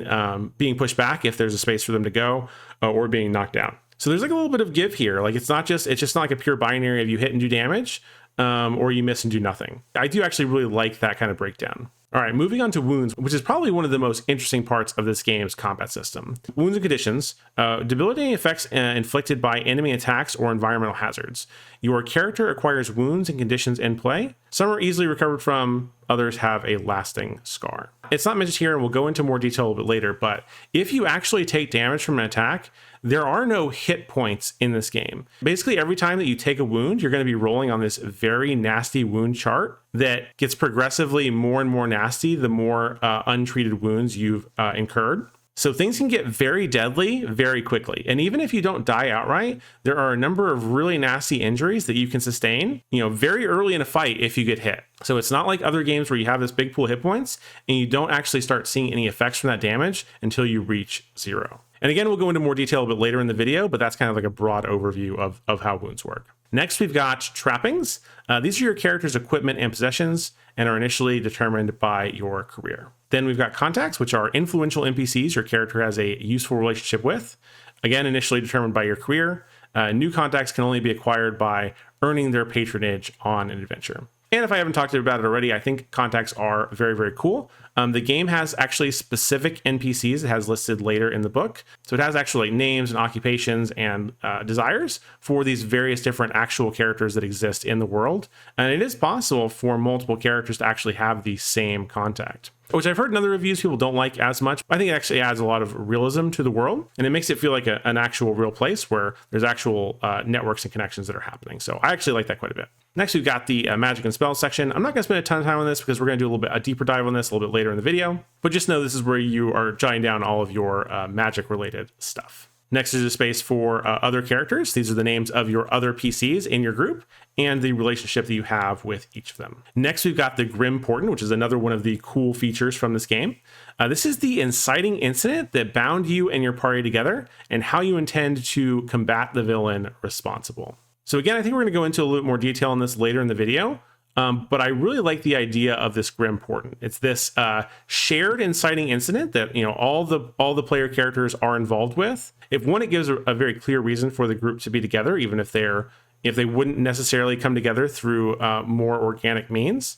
being pushed back if there's a space for them to go, or being knocked down. So there's like a little bit of give here. Like it's just not like a pure binary of you hit and do damage, or you miss and do nothing. I do actually really like that kind of breakdown. All right, moving on to wounds, which is probably one of the most interesting parts of this game's combat system. Wounds and conditions, debilitating effects inflicted by enemy attacks or environmental hazards. Your character acquires wounds and conditions in play. Some are easily recovered from, others have a lasting scar. It's not mentioned here, and we'll go into more detail a little bit later, but if you actually take damage from an attack, there are no hit points in this game. Basically, every time that you take a wound, you're going to be rolling on this very nasty wound chart that gets progressively more and more nasty the more untreated wounds you've incurred. So things can get very deadly very quickly. And even if you don't die outright, there are a number of really nasty injuries that you can sustain, very early in a fight if you get hit. So it's not like other games where you have this big pool of hit points and you don't actually start seeing any effects from that damage until you reach 0. And again, we'll go into more detail a bit later in the video, but that's kind of like a broad overview of how wounds work. Next, we've got trappings. These are your character's equipment and possessions and are initially determined by your career. Then we've got contacts, which are influential NPCs your character has a useful relationship with. Again, initially determined by your career. New contacts can only be acquired by earning their patronage on an adventure. And if I haven't talked about it already, I think contacts are very, very cool. The game has actually specific NPCs it has listed later in the book. So it has actually names and occupations and desires for these various different actual characters that exist in the world. And it is possible for multiple characters to actually have the same contact, which I've heard in other reviews people don't like as much. I think it actually adds a lot of realism to the world, and it makes it feel like an actual real place where there's actual networks and connections that are happening. So I actually like that quite a bit. Next, we've got the magic and spells section. I'm not going to spend a ton of time on this because we're going to do a deeper dive on this a little bit later in the video, but just know this is where you are jotting down all of your magic related stuff. Next is a space for other characters. These are the names of your other PCs in your group and the relationship that you have with each of them. Next, we've got the Grim Portent, which is another one of the cool features from this game. This is the inciting incident that bound you and your party together and how you intend to combat the villain responsible. So again, I think we're going to go into a little bit more detail on this later in the video. But I really like the idea of this Grim Portent. It's this shared inciting incident that all the player characters are involved with. If one, it gives a very clear reason for the group to be together, even if they wouldn't necessarily come together through more organic means.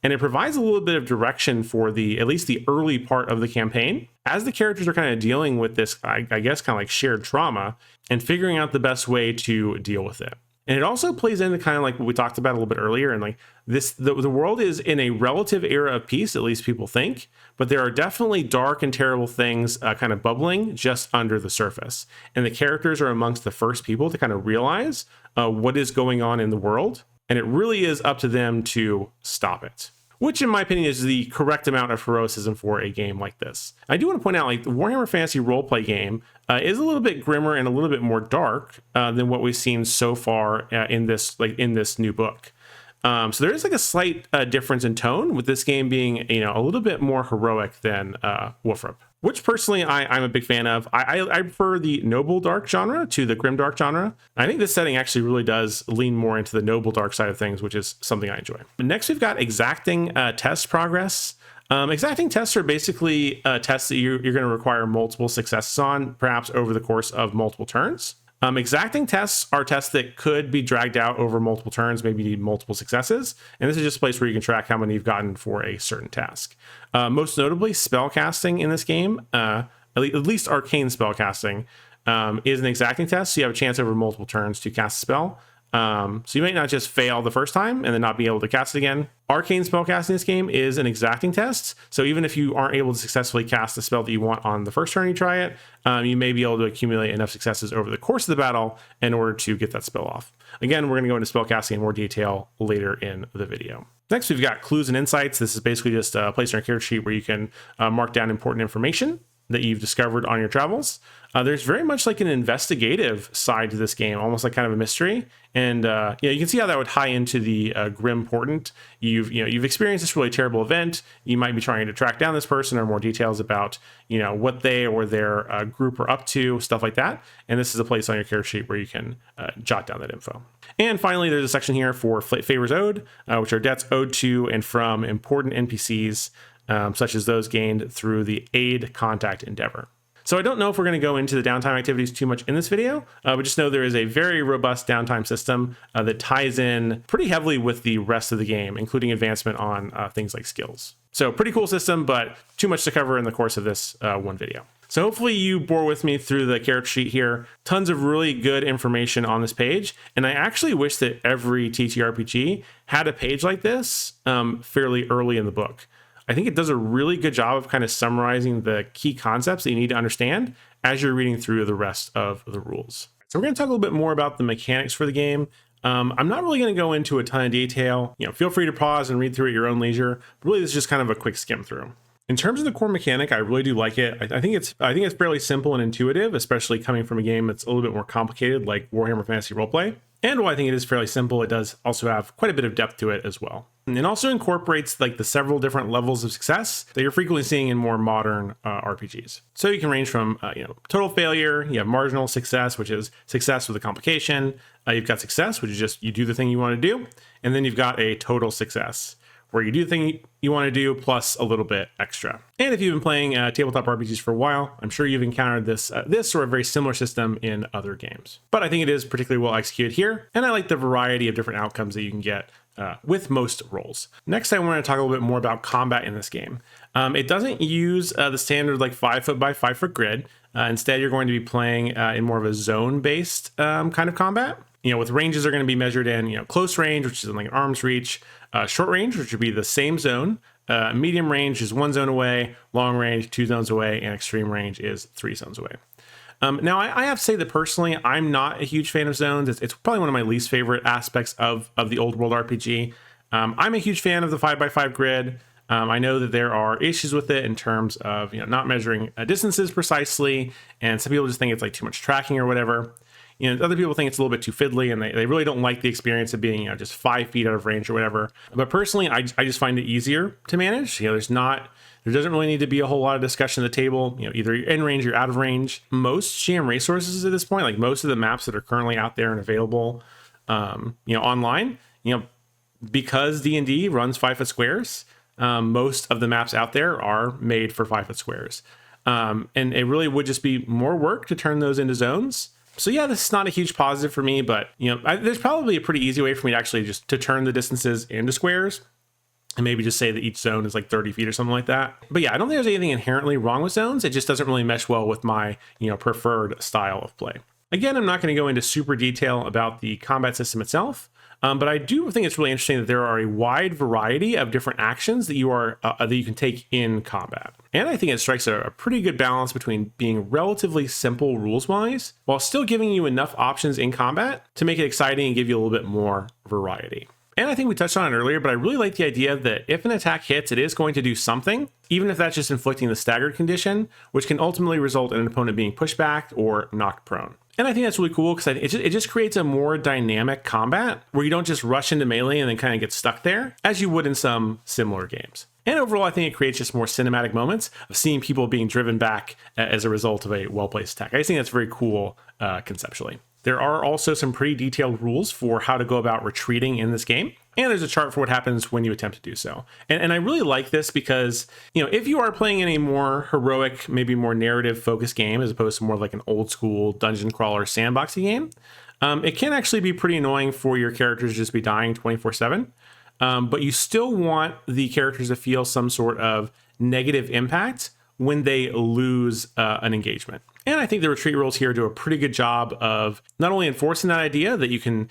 And it provides a little bit of direction for at least the early part of the campaign, as the characters are kind of dealing with this, I guess, kind of like shared trauma and figuring out the best way to deal with it. And it also plays into kind of like what we talked about a little bit earlier. And like this, the world is in a relative era of peace, at least people think, but there are definitely dark and terrible things kind of bubbling just under the surface. And the characters are amongst the first people to kind of realize what is going on in the world. And it really is up to them to stop it, which in my opinion is the correct amount of heroism for a game like this. I do want to point out, like, the Warhammer Fantasy roleplay game is a little bit grimmer and a little bit more dark than what we've seen so far in this new book. So there is like a slight difference in tone, with this game being a little bit more heroic than Warhammer, which personally I'm a big fan of. I prefer the noble dark genre to the grimdark genre. I think this setting actually really does lean more into the noble dark side of things, which is something I enjoy. Next, we've got exacting test progress. Exacting tests are basically tests that you're going to require multiple successes on, perhaps over the course of multiple turns. Exacting tests are tests that could be dragged out over multiple turns, maybe you need multiple successes. And this is just a place where you can track how many you've gotten for a certain task. Most notably, spellcasting in this game, at least arcane spellcasting, is an exacting test. So you have a chance over multiple turns to cast a spell. So you might not just fail the first time and then not be able to cast it again. Arcane spellcasting in this game is an exacting test. So even if you aren't able to successfully cast the spell that you want on the first turn you try it, you may be able to accumulate enough successes over the course of the battle in order to get that spell off. Again, we're going to go into spellcasting in more detail later in the video. Next, we've got clues and insights. This is basically just a place on your character sheet where you can mark down important information. that you've discovered on your travels. There's very much like an investigative side to this game, almost like kind of a mystery. And you can see how that would tie into the Grim Portent. You've experienced this really terrible event. You might be trying to track down this person or more details about what they or their group are up to, stuff like that. And this is a place on your character sheet where you can jot down that info. And finally, there's a section here for favors owed, which are debts owed to and from important NPCs, such as those gained through the aid contact endeavor. So I don't know if we're going to go into the downtime activities too much in this video, but just know there is a very robust downtime system that ties in pretty heavily with the rest of the game, including advancement on things like skills. So pretty cool system, but too much to cover in the course of this one video. So hopefully you bore with me through the character sheet here. Tons of really good information on this page. And I actually wish that every TTRPG had a page like this fairly early in the book. I think it does a really good job of kind of summarizing the key concepts that you need to understand as you're reading through the rest of the rules. So we're going to talk a little bit more about the mechanics for the game. I'm not really going to go into a ton of detail. Feel free to pause and read through at your own leisure. But really, this is just kind of a quick skim through. In terms of the core mechanic, I really do like it. I think it's fairly simple and intuitive, especially coming from a game that's a little bit more complicated like Warhammer Fantasy Roleplay. And while I think it is fairly simple, it does also have quite a bit of depth to it as well. And it also incorporates like the several different levels of success that you're frequently seeing in more modern RPGs. So you can range from total failure, you have marginal success, which is success with a complication. You've got success, which is just you do the thing you want to do. And then you've got a total success, where you do the thing you want to do plus a little bit extra. And if you've been playing tabletop RPGs for a while, I'm sure you've encountered this or a very similar system in other games. But I think it is particularly well executed here, and I like the variety of different outcomes that you can get with most roles. Next, I want to talk a little bit more about combat in this game. It doesn't use the standard like 5 foot by 5 foot grid. Instead, you're going to be playing in more of a zone-based kind of combat. With ranges are going to be measured in close range, which is like an arm's reach, short range, which would be the same zone, medium range is 1 zone away, long range 2 zones away, and extreme range is 3 zones away. Now, I have to say that personally, I'm not a huge fan of zones. It's probably one of my least favorite aspects of the old world RPG. I'm a huge fan of the 5x5 grid. I know that there are issues with it in terms of not measuring distances precisely, and some people just think it's like too much tracking or whatever. Other people think it's a little bit too fiddly, and they really don't like the experience of being just 5 feet out of range or whatever. But personally, I just find it easier to manage. There doesn't really need to be a whole lot of discussion at the table. Either you're in range or out of range. Most GM resources at this point, like most of the maps that are currently out there and available, online, because D&D runs 5 foot squares, most of the maps out there are made for 5 foot squares. And it really would just be more work to turn those into zones. So yeah, this is not a huge positive for me, but there's probably a pretty easy way for me to actually just to turn the distances into squares and maybe just say that each zone is like 30 feet or something like that. But yeah, I don't think there's anything inherently wrong with zones. It just doesn't really mesh well with my preferred style of play. Again, I'm not going to go into super detail about the combat system itself. But I do think it's really interesting that there are a wide variety of different actions that you can take in combat. And I think it strikes a pretty good balance between being relatively simple rules-wise, while still giving you enough options in combat to make it exciting and give you a little bit more variety. And I think we touched on it earlier, but I really like the idea that if an attack hits, it is going to do something, even if that's just inflicting the staggered condition, which can ultimately result in an opponent being pushed back or knocked prone. And I think that's really cool because it just creates a more dynamic combat where you don't just rush into melee and then kind of get stuck there, as you would in some similar games. And overall, I think it creates just more cinematic moments of seeing people being driven back as a result of a well-placed attack. I just think that's very cool conceptually. There are also some pretty detailed rules for how to go about retreating in this game. And there's a chart for what happens when you attempt to do so. And I really like this because, if you are playing in a more heroic, maybe more narrative focused game, as opposed to more like an old school dungeon crawler sandboxy game, it can actually be pretty annoying for your characters to just be dying 24/7. But you still want the characters to feel some sort of negative impact when they lose an engagement. And I think the retreat rules here do a pretty good job of not only enforcing that idea that you can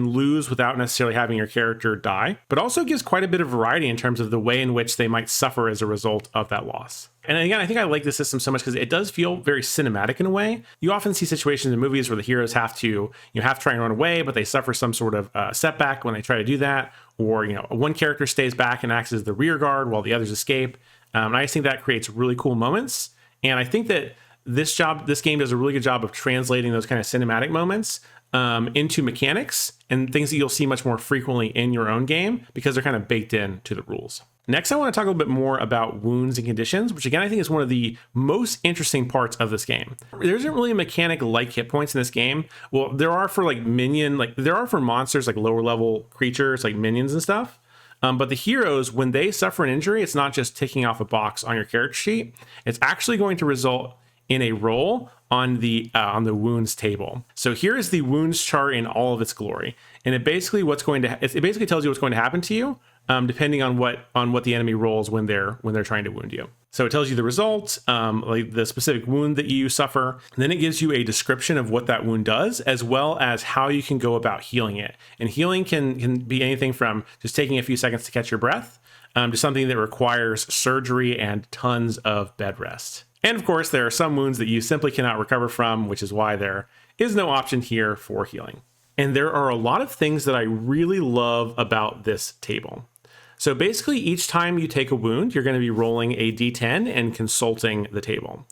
lose without necessarily having your character die, but also gives quite a bit of variety in terms of the way in which they might suffer as a result of that loss. And again, I think I like this system so much because it does feel very cinematic in a way. You often see situations in movies where the heroes have to try and run away, but they suffer some sort of setback when they try to do that. Or, one character stays back and acts as the rear guard while the others escape. And I just think that creates really cool moments. And I think that this game does a really good job of translating those kind of cinematic moments into mechanics and things that you'll see much more frequently in your own game because they're kind of baked into the rules. Next, I want to talk a little bit more about wounds and conditions, which again, I think is one of the most interesting parts of this game. There isn't really a mechanic like hit points in this game. Well, there are for there are for monsters, like lower level creatures, like minions and stuff. But the heroes, when they suffer an injury, it's not just ticking off a box on your character sheet. It's actually going to result in a roll on the wounds table. So here is the wounds chart in all of its glory, and it basically tells you what's going to happen to you, depending on what the enemy rolls when they're trying to wound you. So it tells you the result, like the specific wound that you suffer. And then it gives you a description of what that wound does, as well as how you can go about healing it. And healing can be anything from just taking a few seconds to catch your breath, to something that requires surgery and tons of bed rest. And of course, there are some wounds that you simply cannot recover from, which is why there is no option here for healing. And there are a lot of things that I really love about this table. So basically, each time you take a wound, you're going to be rolling a d10 and consulting the table.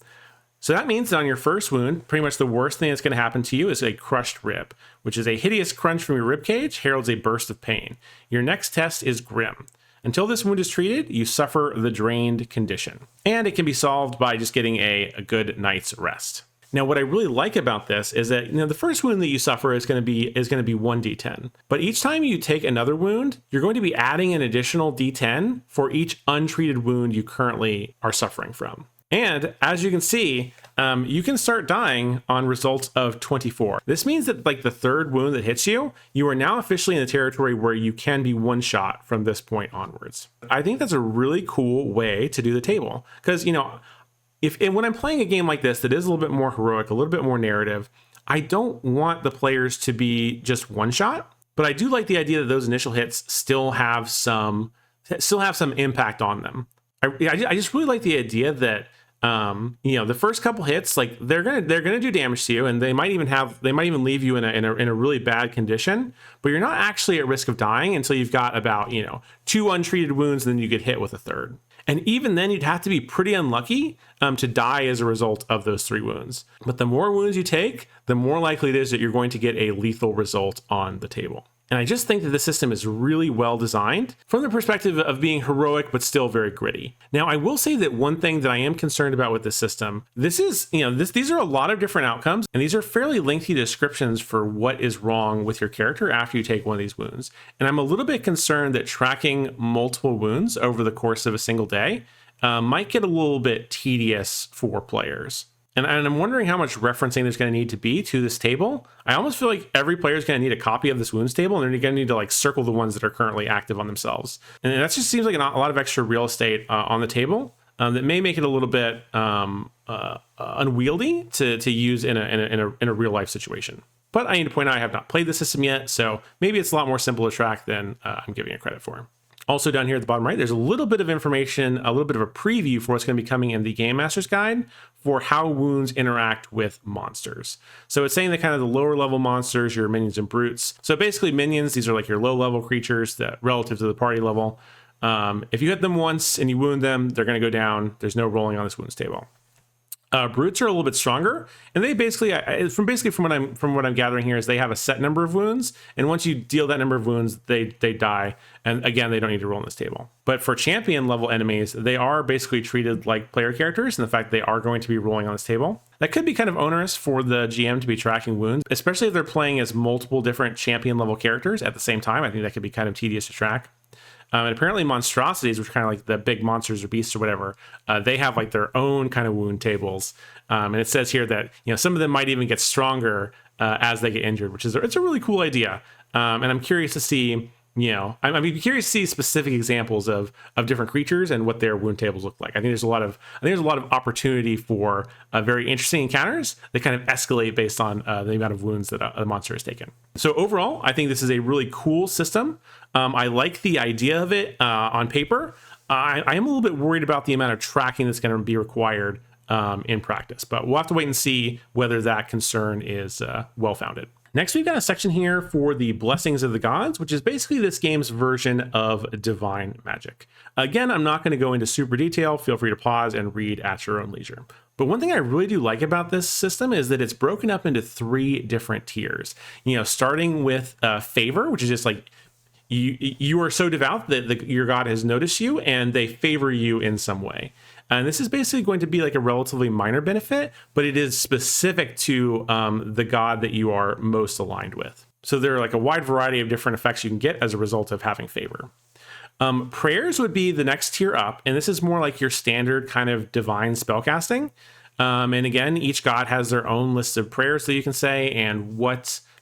So that means that on your first wound, pretty much the worst thing that's going to happen to you is a crushed rib, which is a hideous crunch from your rib cage, heralds a burst of pain. Your next test is grim. Until this wound is treated, you suffer the drained condition, and it can be solved by just getting a good night's rest. Now, what I really like about this is that the first wound that you suffer is going to be 1d10, but each time you take another wound, you're going to be adding an additional d10 for each untreated wound you currently are suffering from. And as you can see, you can start dying on results of 24. This means that like the third wound that hits you, you are now officially in the territory where you can be one shot from this point onwards. I think that's a really cool way to do the table because, when I'm playing a game like this that is a little bit more heroic, a little bit more narrative, I don't want the players to be just one shot, but I do like the idea that those initial hits still have some impact on them. I just really like the idea that the first couple hits, like they're gonna do damage to you, and they might even leave you in a really bad condition, but you're not actually at risk of dying until you've got about 2 untreated wounds, and then you get hit with a third. And even then, you'd have to be pretty unlucky to die as a result of those 3 wounds. But the more wounds you take, the more likely it is that you're going to get a lethal result on the table. And I just think that the system is really well designed from the perspective of being heroic, but still very gritty. Now, I will say that one thing that I am concerned about with this system, these are a lot of different outcomes, and these are fairly lengthy descriptions for what is wrong with your character after you take one of these wounds. And I'm a little bit concerned that tracking multiple wounds over the course of a single day might get a little bit tedious for players. And I'm wondering how much referencing there's going to need to be to this table. I almost feel like every player is going to need a copy of this wounds table, and they're going to need to circle the ones that are currently active on themselves. And that just seems like a lot of extra real estate on the table that may make it a little bit unwieldy to use in a real life situation. But I need to point out I have not played the system yet, so maybe it's a lot more simple to track than I'm giving it credit for. Also down here at the bottom right, there's a little bit of information, a little bit of a preview for what's going to be coming in the Game Master's Guide for how wounds interact with monsters. So it's saying that kind of the lower level monsters, your minions and brutes. So basically minions, these are like your low level creatures that relative to the party level. If you hit them once and you wound them, they're going to go down. There's no rolling on this wounds table. Brutes are a little bit stronger, and they basically, from what I'm gathering here, is they have a set number of wounds, and once you deal that number of wounds, they die, and again, they don't need to roll on this table. But for champion level enemies, they are basically treated like player characters, and the fact they are going to be rolling on this table. That could be kind of onerous for the GM to be tracking wounds, especially if they're playing as multiple different champion level characters at the same time. I think that could be kind of tedious to track. And apparently monstrosities, which are kind of like the big monsters or beasts or whatever, they have like their own kind of wound tables. And it says here that, some of them might even get stronger as they get injured, it's a really cool idea. And I'm curious to see, I'm curious to see specific examples of different creatures and what their wound tables look like. I think there's a lot of opportunity for very interesting encounters that kind of escalate based on the amount of wounds that a monster has taken. So overall, I think this is a really cool system. I like the idea of it on paper. I am a little bit worried about the amount of tracking that's going to be required in practice, but we'll have to wait and see whether that concern is well-founded. Next, we've got a section here for the Blessings of the Gods, which is basically this game's version of divine magic. Again, I'm not going to go into super detail. Feel free to pause and read at your own leisure. But one thing I really do like about this system is that it's broken up into 3 different tiers. Starting with favor, which is just like you are so devout that your god has noticed you and they favor you in some way. And this is basically going to be like a relatively minor benefit, but it is specific to the god that you are most aligned with. So there are like a wide variety of different effects you can get as a result of having favor. Prayers would be the next tier up, and this is more like your standard kind of divine spellcasting. And again, each god has their own list of prayers that you can say, and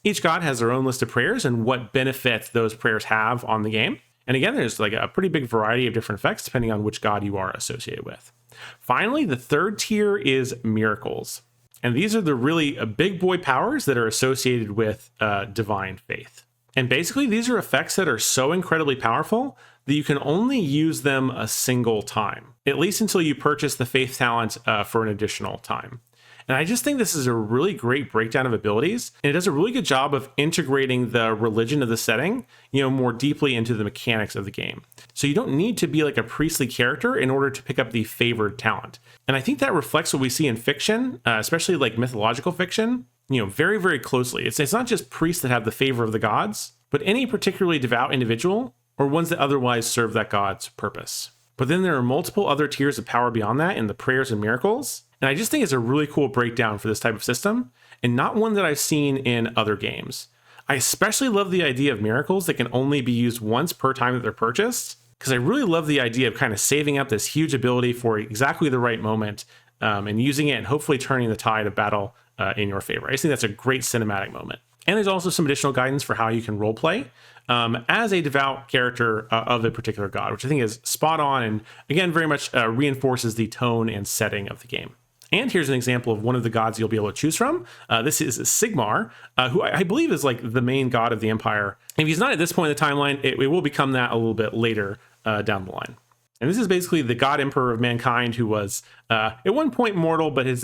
each god has their own list of prayers and what benefits those prayers have on the game. And again, there's like a pretty big variety of different effects depending on which god you are associated with. Finally, the third tier is miracles. And these are the really big boy powers that are associated with divine faith. And basically, these are effects that are so incredibly powerful that you can only use them a single time, at least until you purchase the faith talent for an additional time. And I just think this is a really great breakdown of abilities, and it does a really good job of integrating the religion of the setting, more deeply into the mechanics of the game. So you don't need to be like a priestly character in order to pick up the favored talent. And I think that reflects what we see in fiction, especially like mythological fiction, very, very closely. It's not just priests that have the favor of the gods, but any particularly devout individual or ones that otherwise serve that god's purpose. But then there are multiple other tiers of power beyond that in the prayers and miracles. And I just think it's a really cool breakdown for this type of system, and not one that I've seen in other games. I especially love the idea of miracles that can only be used once per time that they're purchased, because I really love the idea of kind of saving up this huge ability for exactly the right moment and using it and hopefully turning the tide of battle in your favor. I just think that's a great cinematic moment. And there's also some additional guidance for how you can roleplay as a devout character of a particular god, which I think is spot on and, again, very much reinforces the tone and setting of the game. And here's an example of one of the gods you'll be able to choose from. This is Sigmar, who I believe is like the main god of the Empire. If he's not at this point in the timeline, it will become that a little bit later down the line. And this is basically the god emperor of mankind who was at one point mortal, but has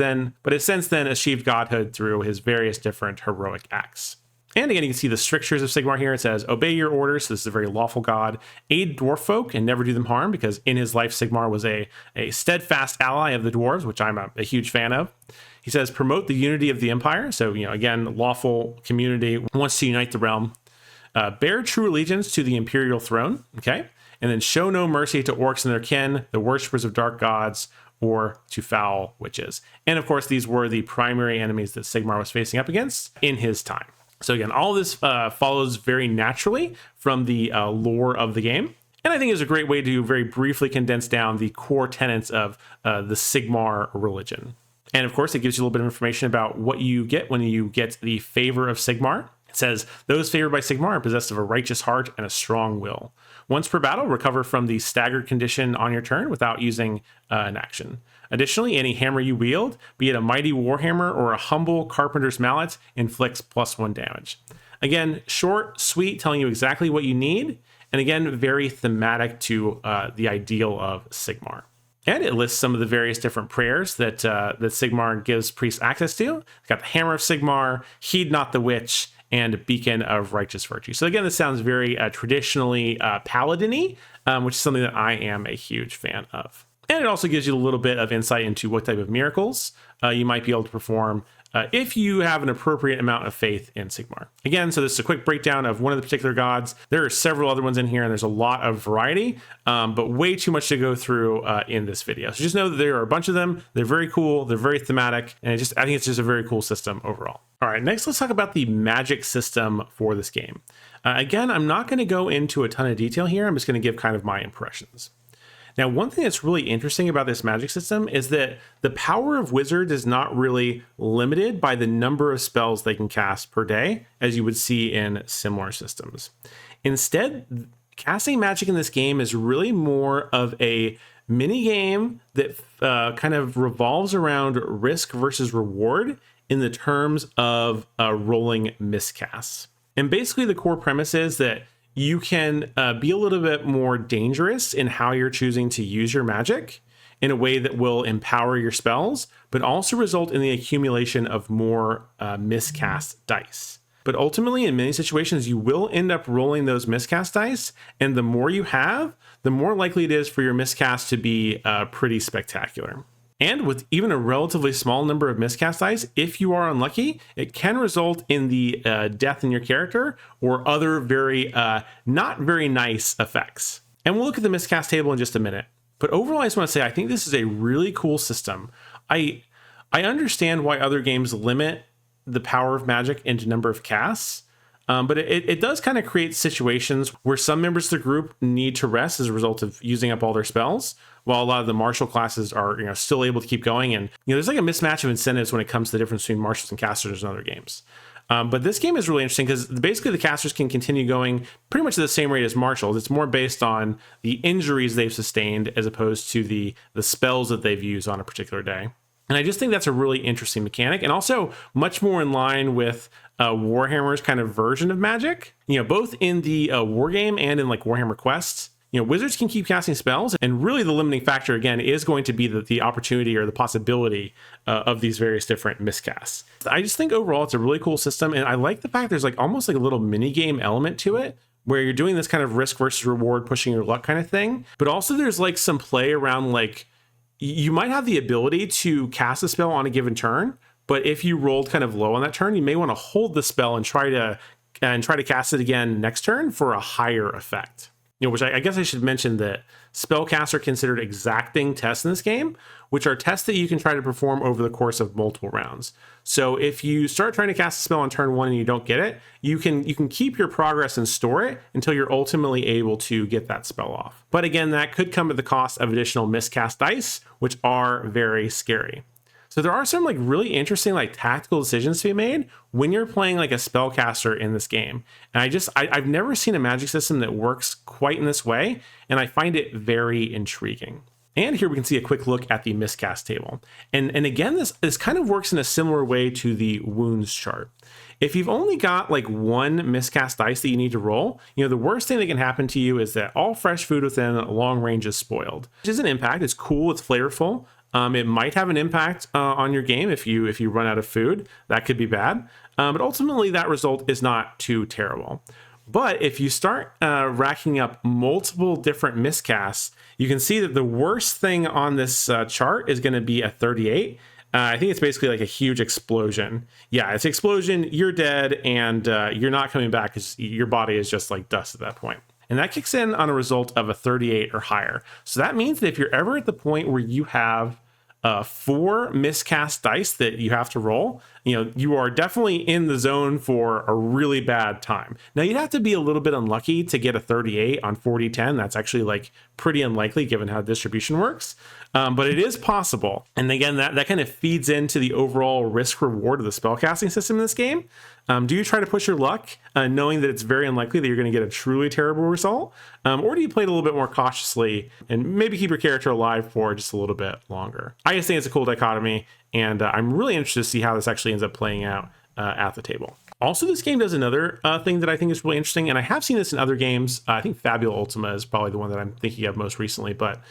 since then achieved godhood through his various different heroic acts. And again, you can see the strictures of Sigmar here. It says, obey your orders. So this is a very lawful god. Aid dwarf folk and never do them harm, because in his life, Sigmar was a steadfast ally of the dwarves, which I'm a huge fan of. He says, promote the unity of the empire. So, again, lawful community wants to unite the realm. Bear true allegiance to the imperial throne. Okay. And then show no mercy to orcs and their kin, the worshippers of dark gods, or to foul witches. And of course, these were the primary enemies that Sigmar was facing up against in his time. So again, all this follows very naturally from the lore of the game. And I think is a great way to very briefly condense down the core tenets of the Sigmar religion. And of course, it gives you a little bit of information about what you get when you get the favor of Sigmar. It says, those favored by Sigmar are possessed of a righteous heart and a strong will. Once per battle, recover from the staggered condition on your turn without using an action. Additionally, any hammer you wield, be it a mighty warhammer or a humble carpenter's mallet, inflicts +1 damage. Again, short, sweet, telling you exactly what you need, and again, very thematic to the ideal of Sigmar. And it lists some of the various different prayers that Sigmar gives priests access to. It's got the Hammer of Sigmar, Heed Not the Witch, and Beacon of Righteous Virtue. So again, this sounds very traditionally paladin-y, which is something that I am a huge fan of. And it also gives you a little bit of insight into what type of miracles you might be able to perform if you have an appropriate amount of faith in Sigmar. Again, so this is a quick breakdown of one of the particular gods. There are several other ones in here, and there's a lot of variety, but way too much to go through in this video. So just know that there are a bunch of them. They're very cool. They're very thematic, and I think it's just a very cool system overall. All right, next let's talk about the magic system for this game. Again, I'm not going to go into a ton of detail here. I'm just going to give kind of my impressions. Now, one thing that's really interesting about this magic system is that the power of wizards is not really limited by the number of spells they can cast per day, as you would see in similar systems. Instead, casting magic in this game is really more of a mini game that kind of revolves around risk versus reward in the terms of rolling miscasts. And basically, the core premise is that you can be a little bit more dangerous in how you're choosing to use your magic in a way that will empower your spells, but also result in the accumulation of more miscast dice. But ultimately, in many situations, you will end up rolling those miscast dice, and the more you have, the more likely it is for your miscast to be pretty spectacular. And with even a relatively small number of miscast dice, if you are unlucky, it can result in the death in your character or other not very nice effects. And we'll look at the miscast table in just a minute. But overall, I just want to say, I think this is a really cool system. I understand why other games limit the power of magic into number of casts, but it does kind of create situations where some members of the group need to rest as a result of using up all their spells, while a lot of the martial classes are still able to keep going. And there's like a mismatch of incentives when it comes to the difference between martials and casters in other games. But this game is really interesting because basically the casters can continue going pretty much at the same rate as martials. It's more based on the injuries they've sustained as opposed to the spells that they've used on a particular day. And I just think that's a really interesting mechanic, and also much more in line with Warhammer's kind of version of magic. Both in the war game and in like Warhammer Quests, wizards can keep casting spells, and really the limiting factor again is going to be the opportunity or the possibility of these various different miscasts. I just think overall it's a really cool system, and I like the fact there's like almost like a little mini game element to it, where you're doing this kind of risk versus reward, pushing your luck kind of thing. But also there's like some play around like, you might have the ability to cast a spell on a given turn, but if you rolled kind of low on that turn, you may want to hold the spell and try to cast it again next turn for a higher effect. Which I guess I should mention that spellcasts are considered exacting tests in this game, which are tests that you can try to perform over the course of multiple rounds. So if you start trying to cast a spell on turn 1 and you don't get it, you can keep your progress and store it until you're ultimately able to get that spell off. But again, that could come at the cost of additional miscast dice, which are very scary. So there are some like really interesting like tactical decisions to be made when you're playing like a spellcaster in this game. And I've never seen a magic system that works quite in this way, and I find it very intriguing. And here we can see a quick look at the miscast table. And again, this kind of works in a similar way to the wounds chart. If you've only got like one miscast dice that you need to roll, the worst thing that can happen to you is that all fresh food within long range is spoiled, which is an impact. It's cool, it's flavorful. It might have an impact on your game if you run out of food. That could be bad. But ultimately, that result is not too terrible. But if you start racking up multiple different miscasts, you can see that the worst thing on this chart is going to be a 38. I think it's basically like a huge explosion. Yeah, it's an explosion, you're dead, and you're not coming back because your body is just like dust at that point. And that kicks in on a result of a 38 or higher. So that means that if you're ever at the point where you have 4 miscast dice that you have to roll, you are definitely in the zone for a really bad time. Now, you'd have to be a little bit unlucky to get a 38 on 40-10. That's actually like pretty unlikely given how distribution works. But it is possible. And again, that kind of feeds into the overall risk reward of the spellcasting system in this game. Do you try to push your luck, knowing that it's very unlikely that you're going to get a truly terrible result? Or do you play it a little bit more cautiously and maybe keep your character alive for just a little bit longer? I just think it's a cool dichotomy, and I'm really interested to see how this actually ends up playing out at the table. Also, this game does another thing that I think is really interesting, and I have seen this in other games. I think Fabula Ultima is probably the one that I'm thinking of most recently, but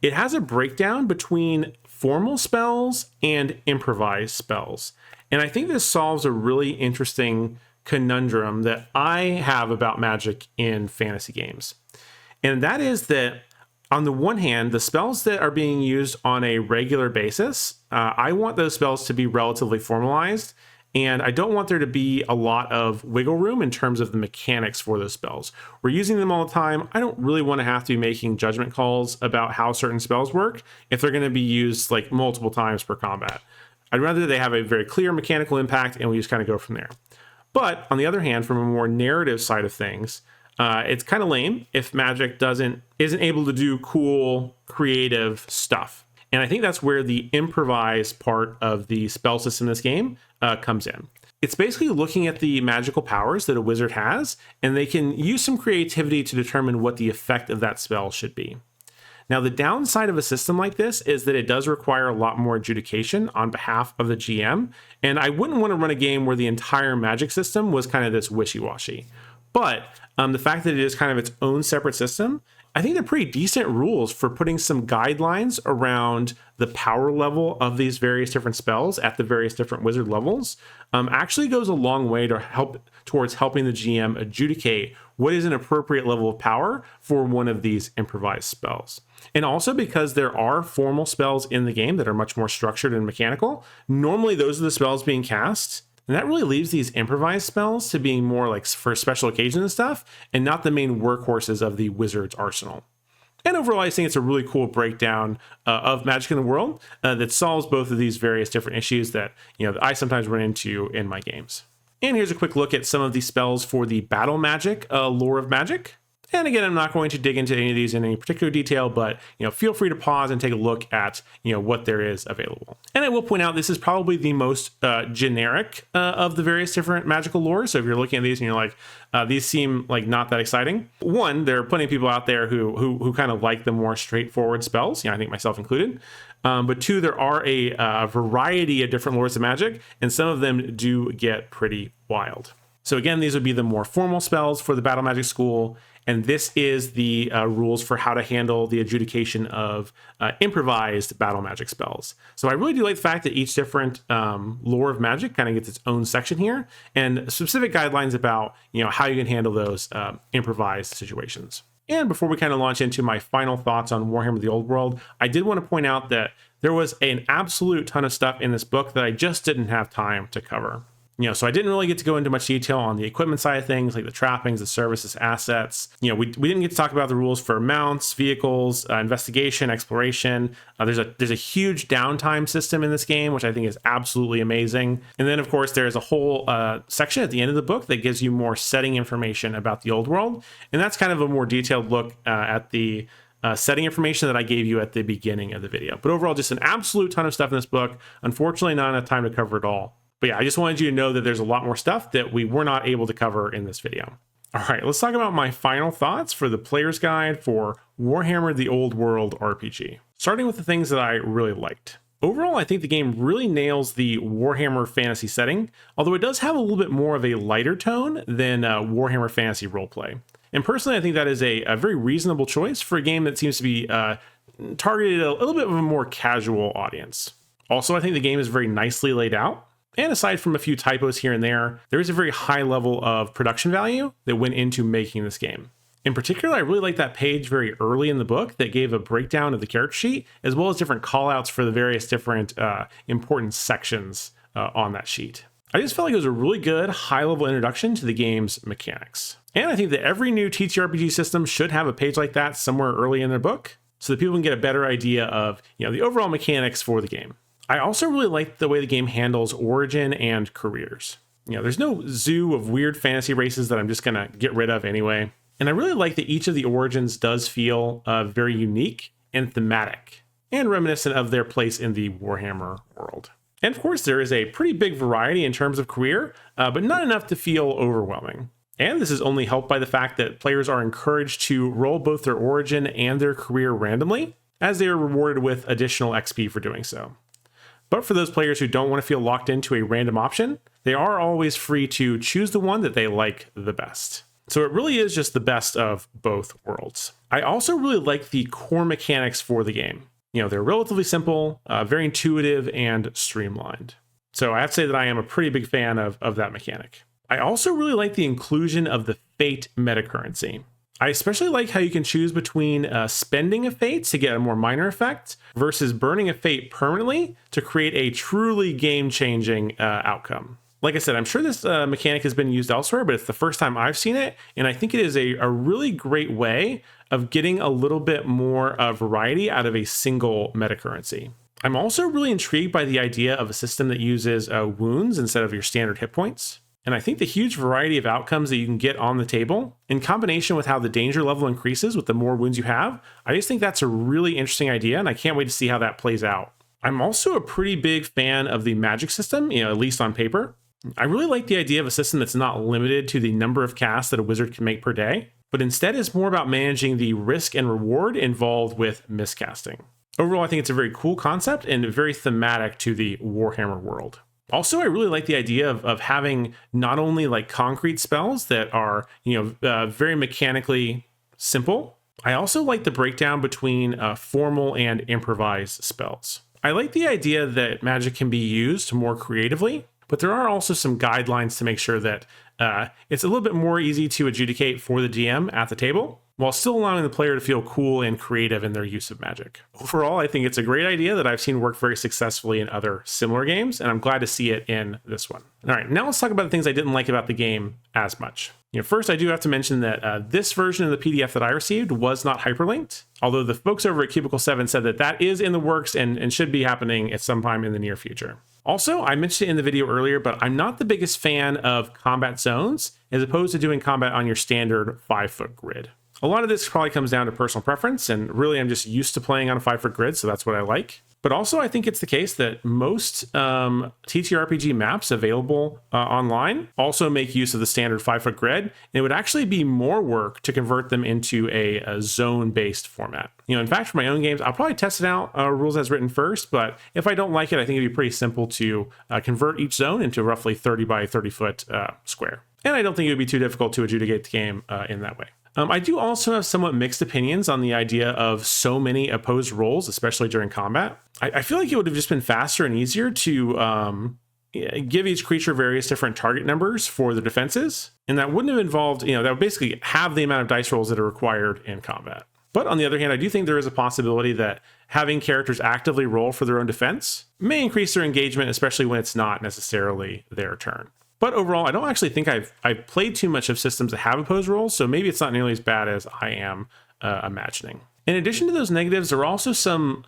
it has a breakdown between formal spells and improvised spells. And I think this solves a really interesting conundrum that I have about magic in fantasy games. And that is that, on the one hand, the spells that are being used on a regular basis, I want those spells to be relatively formalized. And I don't want there to be a lot of wiggle room in terms of the mechanics for those spells. We're using them all the time. I don't really want to have to be making judgment calls about how certain spells work if they're going to be used like multiple times per combat. I'd rather they have a very clear mechanical impact and we just kind of go from there. But on the other hand, from a more narrative side of things, it's kind of lame if magic isn't able to do cool, creative stuff. And I think that's where the improvised part of the spell system in this game comes in. It's basically looking at the magical powers that a wizard has, and they can use some creativity to determine what the effect of that spell should be. Now, the downside of a system like this is that it does require a lot more adjudication on behalf of the GM, and I wouldn't want to run a game where the entire magic system was kind of this wishy-washy. But The fact that it is kind of its own separate system, I think they're pretty decent rules for putting some guidelines around the power level of these various different spells at the various different wizard levels. Actually goes a long way to help towards helping the GM adjudicate what is an appropriate level of power for one of these improvised spells. And also because there are formal spells in the game that are much more structured and mechanical, normally those are the spells being cast. And that really leaves these improvised spells to being more like for special occasions and stuff, and not the main workhorses of the wizard's arsenal. And overall, I think it's a really cool breakdown of magic in the world that solves both of these various different issues that that I sometimes run into in my games. And here's a quick look at some of the spells for the battle magic lore of magic. And again, I'm not going to dig into any of these in any particular detail, but feel free to pause and take a look at what there is available. And I will point out this is probably the most generic of the various different magical lore. So if you're looking at these and you're like, these seem like not that exciting. One, there are plenty of people out there who kind of like the more straightforward spells. I think myself included. But two, there are a variety of different lores of magic, and some of them do get pretty wild. So again, these would be the more formal spells for the Battle Magic School. And this is the rules for how to handle the adjudication of improvised battle magic spells. So I really do like the fact that each different lore of magic kind of gets its own section here, and specific guidelines about how you can handle those improvised situations. And before we kind of launch into my final thoughts on Warhammer the Old World, I did want to point out that there was an absolute ton of stuff in this book that I just didn't have time to cover. So I didn't really get to go into much detail on the equipment side of things, like the trappings, the services, assets. We didn't get to talk about the rules for mounts, vehicles, investigation, exploration. There's a huge downtime system in this game, which I think is absolutely amazing. And then, of course, there's a whole section at the end of the book that gives you more setting information about the old world. And that's kind of a more detailed look at the setting information that I gave you at the beginning of the video. But overall, just an absolute ton of stuff in this book. Unfortunately, not enough time to cover it all. But yeah, I just wanted you to know that there's a lot more stuff that we were not able to cover in this video. All right, let's talk about my final thoughts for the player's guide for Warhammer the Old World RPG. Starting with the things that I really liked. Overall, I think the game really nails the Warhammer fantasy setting, although it does have a little bit more of a lighter tone than Warhammer Fantasy Roleplay. And personally, I think that is a very reasonable choice for a game that seems to be targeted a little bit of a more casual audience. Also, I think the game is very nicely laid out. And aside from a few typos here and there is a very high level of production value that went into making this game. In particular, I really like that page very early in the book that gave a breakdown of the character sheet, as well as different callouts for the various different important sections on that sheet. I just felt like it was a really good high-level introduction to the game's mechanics. And I think that every new TTRPG system should have a page like that somewhere early in their book, so that people can get a better idea of the overall mechanics for the game. I also really like the way the game handles origin and careers. There's no zoo of weird fantasy races that I'm just going to get rid of anyway. And I really like that each of the origins does feel very unique and thematic and reminiscent of their place in the Warhammer world. And of course, there is a pretty big variety in terms of career, but not enough to feel overwhelming. And this is only helped by the fact that players are encouraged to roll both their origin and their career randomly, as they are rewarded with additional XP for doing so. But for those players who don't want to feel locked into a random option, they are always free to choose the one that they like the best. So it really is just the best of both worlds. I also really like the core mechanics for the game. They're relatively simple, very intuitive, and streamlined. So I have to say that I am a pretty big fan of that mechanic. I also really like the inclusion of the fate metacurrency. I especially like how you can choose between spending a fate to get a more minor effect versus burning a fate permanently to create a truly game-changing outcome. Like I said, I'm sure this mechanic has been used elsewhere, but it's the first time I've seen it, and I think it is a really great way of getting a little bit more variety out of a single metacurrency. I'm also really intrigued by the idea of a system that uses wounds instead of your standard hit points. And I think the huge variety of outcomes that you can get on the table, in combination with how the danger level increases with the more wounds you have, I just think that's a really interesting idea, and I can't wait to see how that plays out. I'm also a pretty big fan of the magic system, at least on paper. I really like the idea of a system that's not limited to the number of casts that a wizard can make per day, but instead is more about managing the risk and reward involved with miscasting. Overall, I think it's a very cool concept and very thematic to the Warhammer world. Also, I really like the idea of having not only like concrete spells that are, very mechanically simple. I also like the breakdown between formal and improvised spells. I like the idea that magic can be used more creatively, but there are also some guidelines to make sure that it's a little bit more easy to adjudicate for the DM at the table, while still allowing the player to feel cool and creative in their use of magic. Overall, I think it's a great idea that I've seen work very successfully in other similar games, and I'm glad to see it in this one. All right, now let's talk about the things I didn't like about the game as much. First, I do have to mention that this version of the PDF that I received was not hyperlinked, although the folks over at Cubicle 7 said that that is in the works and should be happening at some time in the near future. Also, I mentioned it in the video earlier, but I'm not the biggest fan of combat zones as opposed to doing combat on your standard 5-foot grid. A lot of this probably comes down to personal preference, and really I'm just used to playing on a 5-foot grid, so that's what I like. But also I think it's the case that most TTRPG maps available online also make use of the standard 5-foot grid, and it would actually be more work to convert them into a zone-based format. In fact, for my own games, I'll probably test it out, rules as written first, but if I don't like it, I think it'd be pretty simple to convert each zone into a roughly 30 by 30 foot square. And I don't think it would be too difficult to adjudicate the game in that way. I do also have somewhat mixed opinions on the idea of so many opposed roles, especially during combat. I feel like it would have just been faster and easier to give each creature various different target numbers for the defenses. And that wouldn't have involved, that would basically have the amount of dice rolls that are required in combat. But on the other hand, I do think there is a possibility that having characters actively roll for their own defense may increase their engagement, especially when it's not necessarily their turn. But overall, I don't actually think I've played too much of systems that have opposed rolls, so maybe it's not nearly as bad as I am imagining. In addition to those negatives, there are also some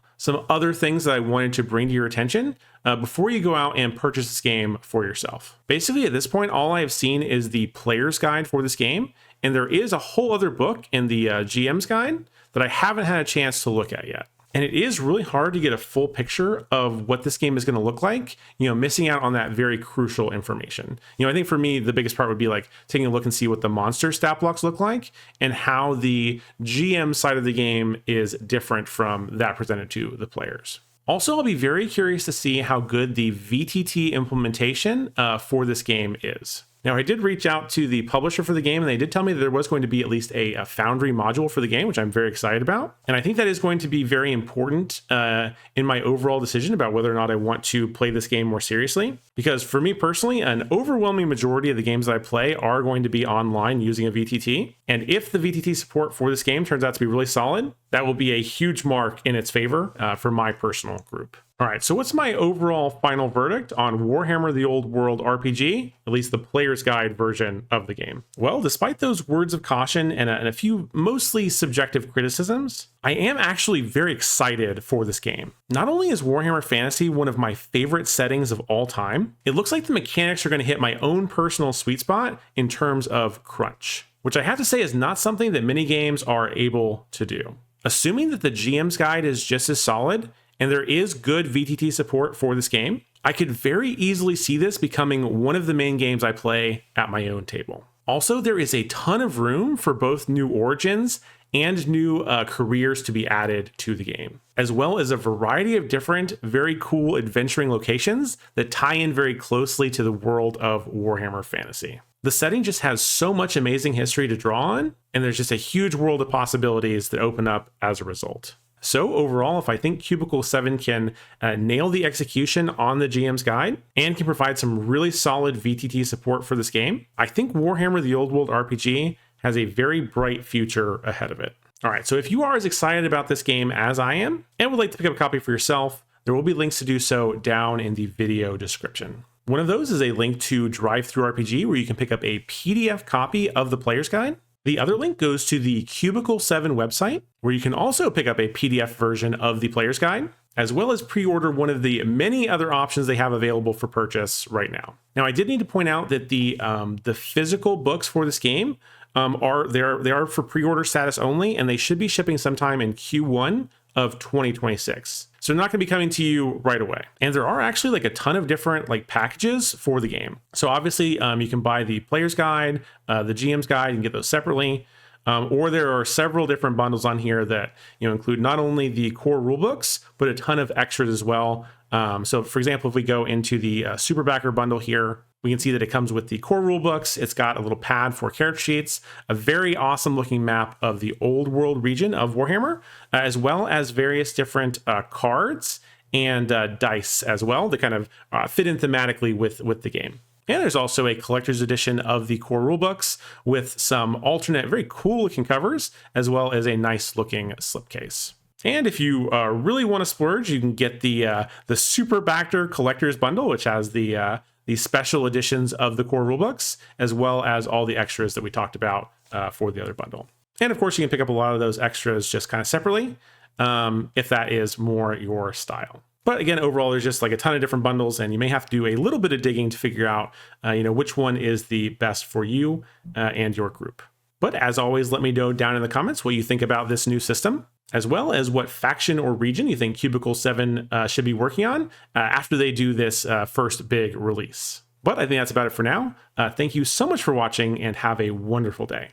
other things that I wanted to bring to your attention before you go out and purchase this game for yourself. Basically, at this point, all I have seen is the player's guide for this game, and there is a whole other book in the GM's guide that I haven't had a chance to look at yet. And it is really hard to get a full picture of what this game is going to look like, missing out on that very crucial information. I think for me, the biggest part would be like taking a look and see what the monster stat blocks look like and how the GM side of the game is different from that presented to the players. Also, I'll be very curious to see how good the VTT implementation for this game is. Now, I did reach out to the publisher for the game, and they did tell me that there was going to be at least a Foundry module for the game, which I'm very excited about. And I think that is going to be very important in my overall decision about whether or not I want to play this game more seriously. Because for me personally, an overwhelming majority of the games that I play are going to be online using a VTT. And if the VTT support for this game turns out to be really solid, that will be a huge mark in its favor for my personal group. All right, so what's my overall final verdict on Warhammer the Old World RPG, at least the player's guide version of the game? Well, despite those words of caution and a few mostly subjective criticisms, I am actually very excited for this game. Not only is Warhammer Fantasy one of my favorite settings of all time, it looks like the mechanics are going to hit my own personal sweet spot in terms of crunch, which I have to say is not something that many games are able to do. Assuming that the GM's guide is just as solid, and there is good VTT support for this game, I could very easily see this becoming one of the main games I play at my own table. Also, there is a ton of room for both new origins and new careers to be added to the game, as well as a variety of different, very cool adventuring locations that tie in very closely to the world of Warhammer Fantasy. The setting just has so much amazing history to draw on, and there's just a huge world of possibilities that open up as a result. So overall, if I think Cubicle 7 can nail the execution on the GM's guide and can provide some really solid VTT support for this game, I think Warhammer the Old World RPG has a very bright future ahead of it. All right, so if you are as excited about this game as I am and would like to pick up a copy for yourself, there will be links to do so down in the video description. One of those is a link to Drive-Thru RPG, where you can pick up a PDF copy of the player's guide. The other link goes to the Cubicle 7 website, where you can also pick up a PDF version of the player's guide, as well as pre-order one of the many other options they have available for purchase right now. Now, I did need to point out that the physical books for this game are for pre-order status only, and they should be shipping sometime in Q1 of 2026. So they're not going to be coming to you right away. And there are actually like a ton of different packages for the game. So obviously you can buy the player's guide, the GM's guide, and get those separately. Or there are several different bundles on here that include not only the core rulebooks, but a ton of extras as well, So for example, if we go into the Super Backer bundle here, we can see that it comes with the core rulebooks. It's got a little pad for character sheets, a very awesome looking map of the old world region of Warhammer, as well as various different cards and dice as well that kind of fit in thematically with the game. And there's also a collector's edition of the core rulebooks with some alternate, very cool looking covers, as well as a nice looking slipcase. And if you really want to splurge, you can get the Super Backer Collector's Bundle, which has the special editions of the core rulebooks, as well as all the extras that we talked about for the other bundle. And of course, you can pick up a lot of those extras just kind of separately, if that is more your style. But again, overall, there's just like a ton of different bundles, and you may have to do a little bit of digging to figure out, which one is the best for you and your group. But as always, let me know down in the comments what you think about this new system, as well as what faction or region you think Cubicle 7 should be working on after they do this first big release. But I think that's about it for now. Thank you so much for watching, and have a wonderful day.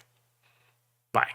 Bye.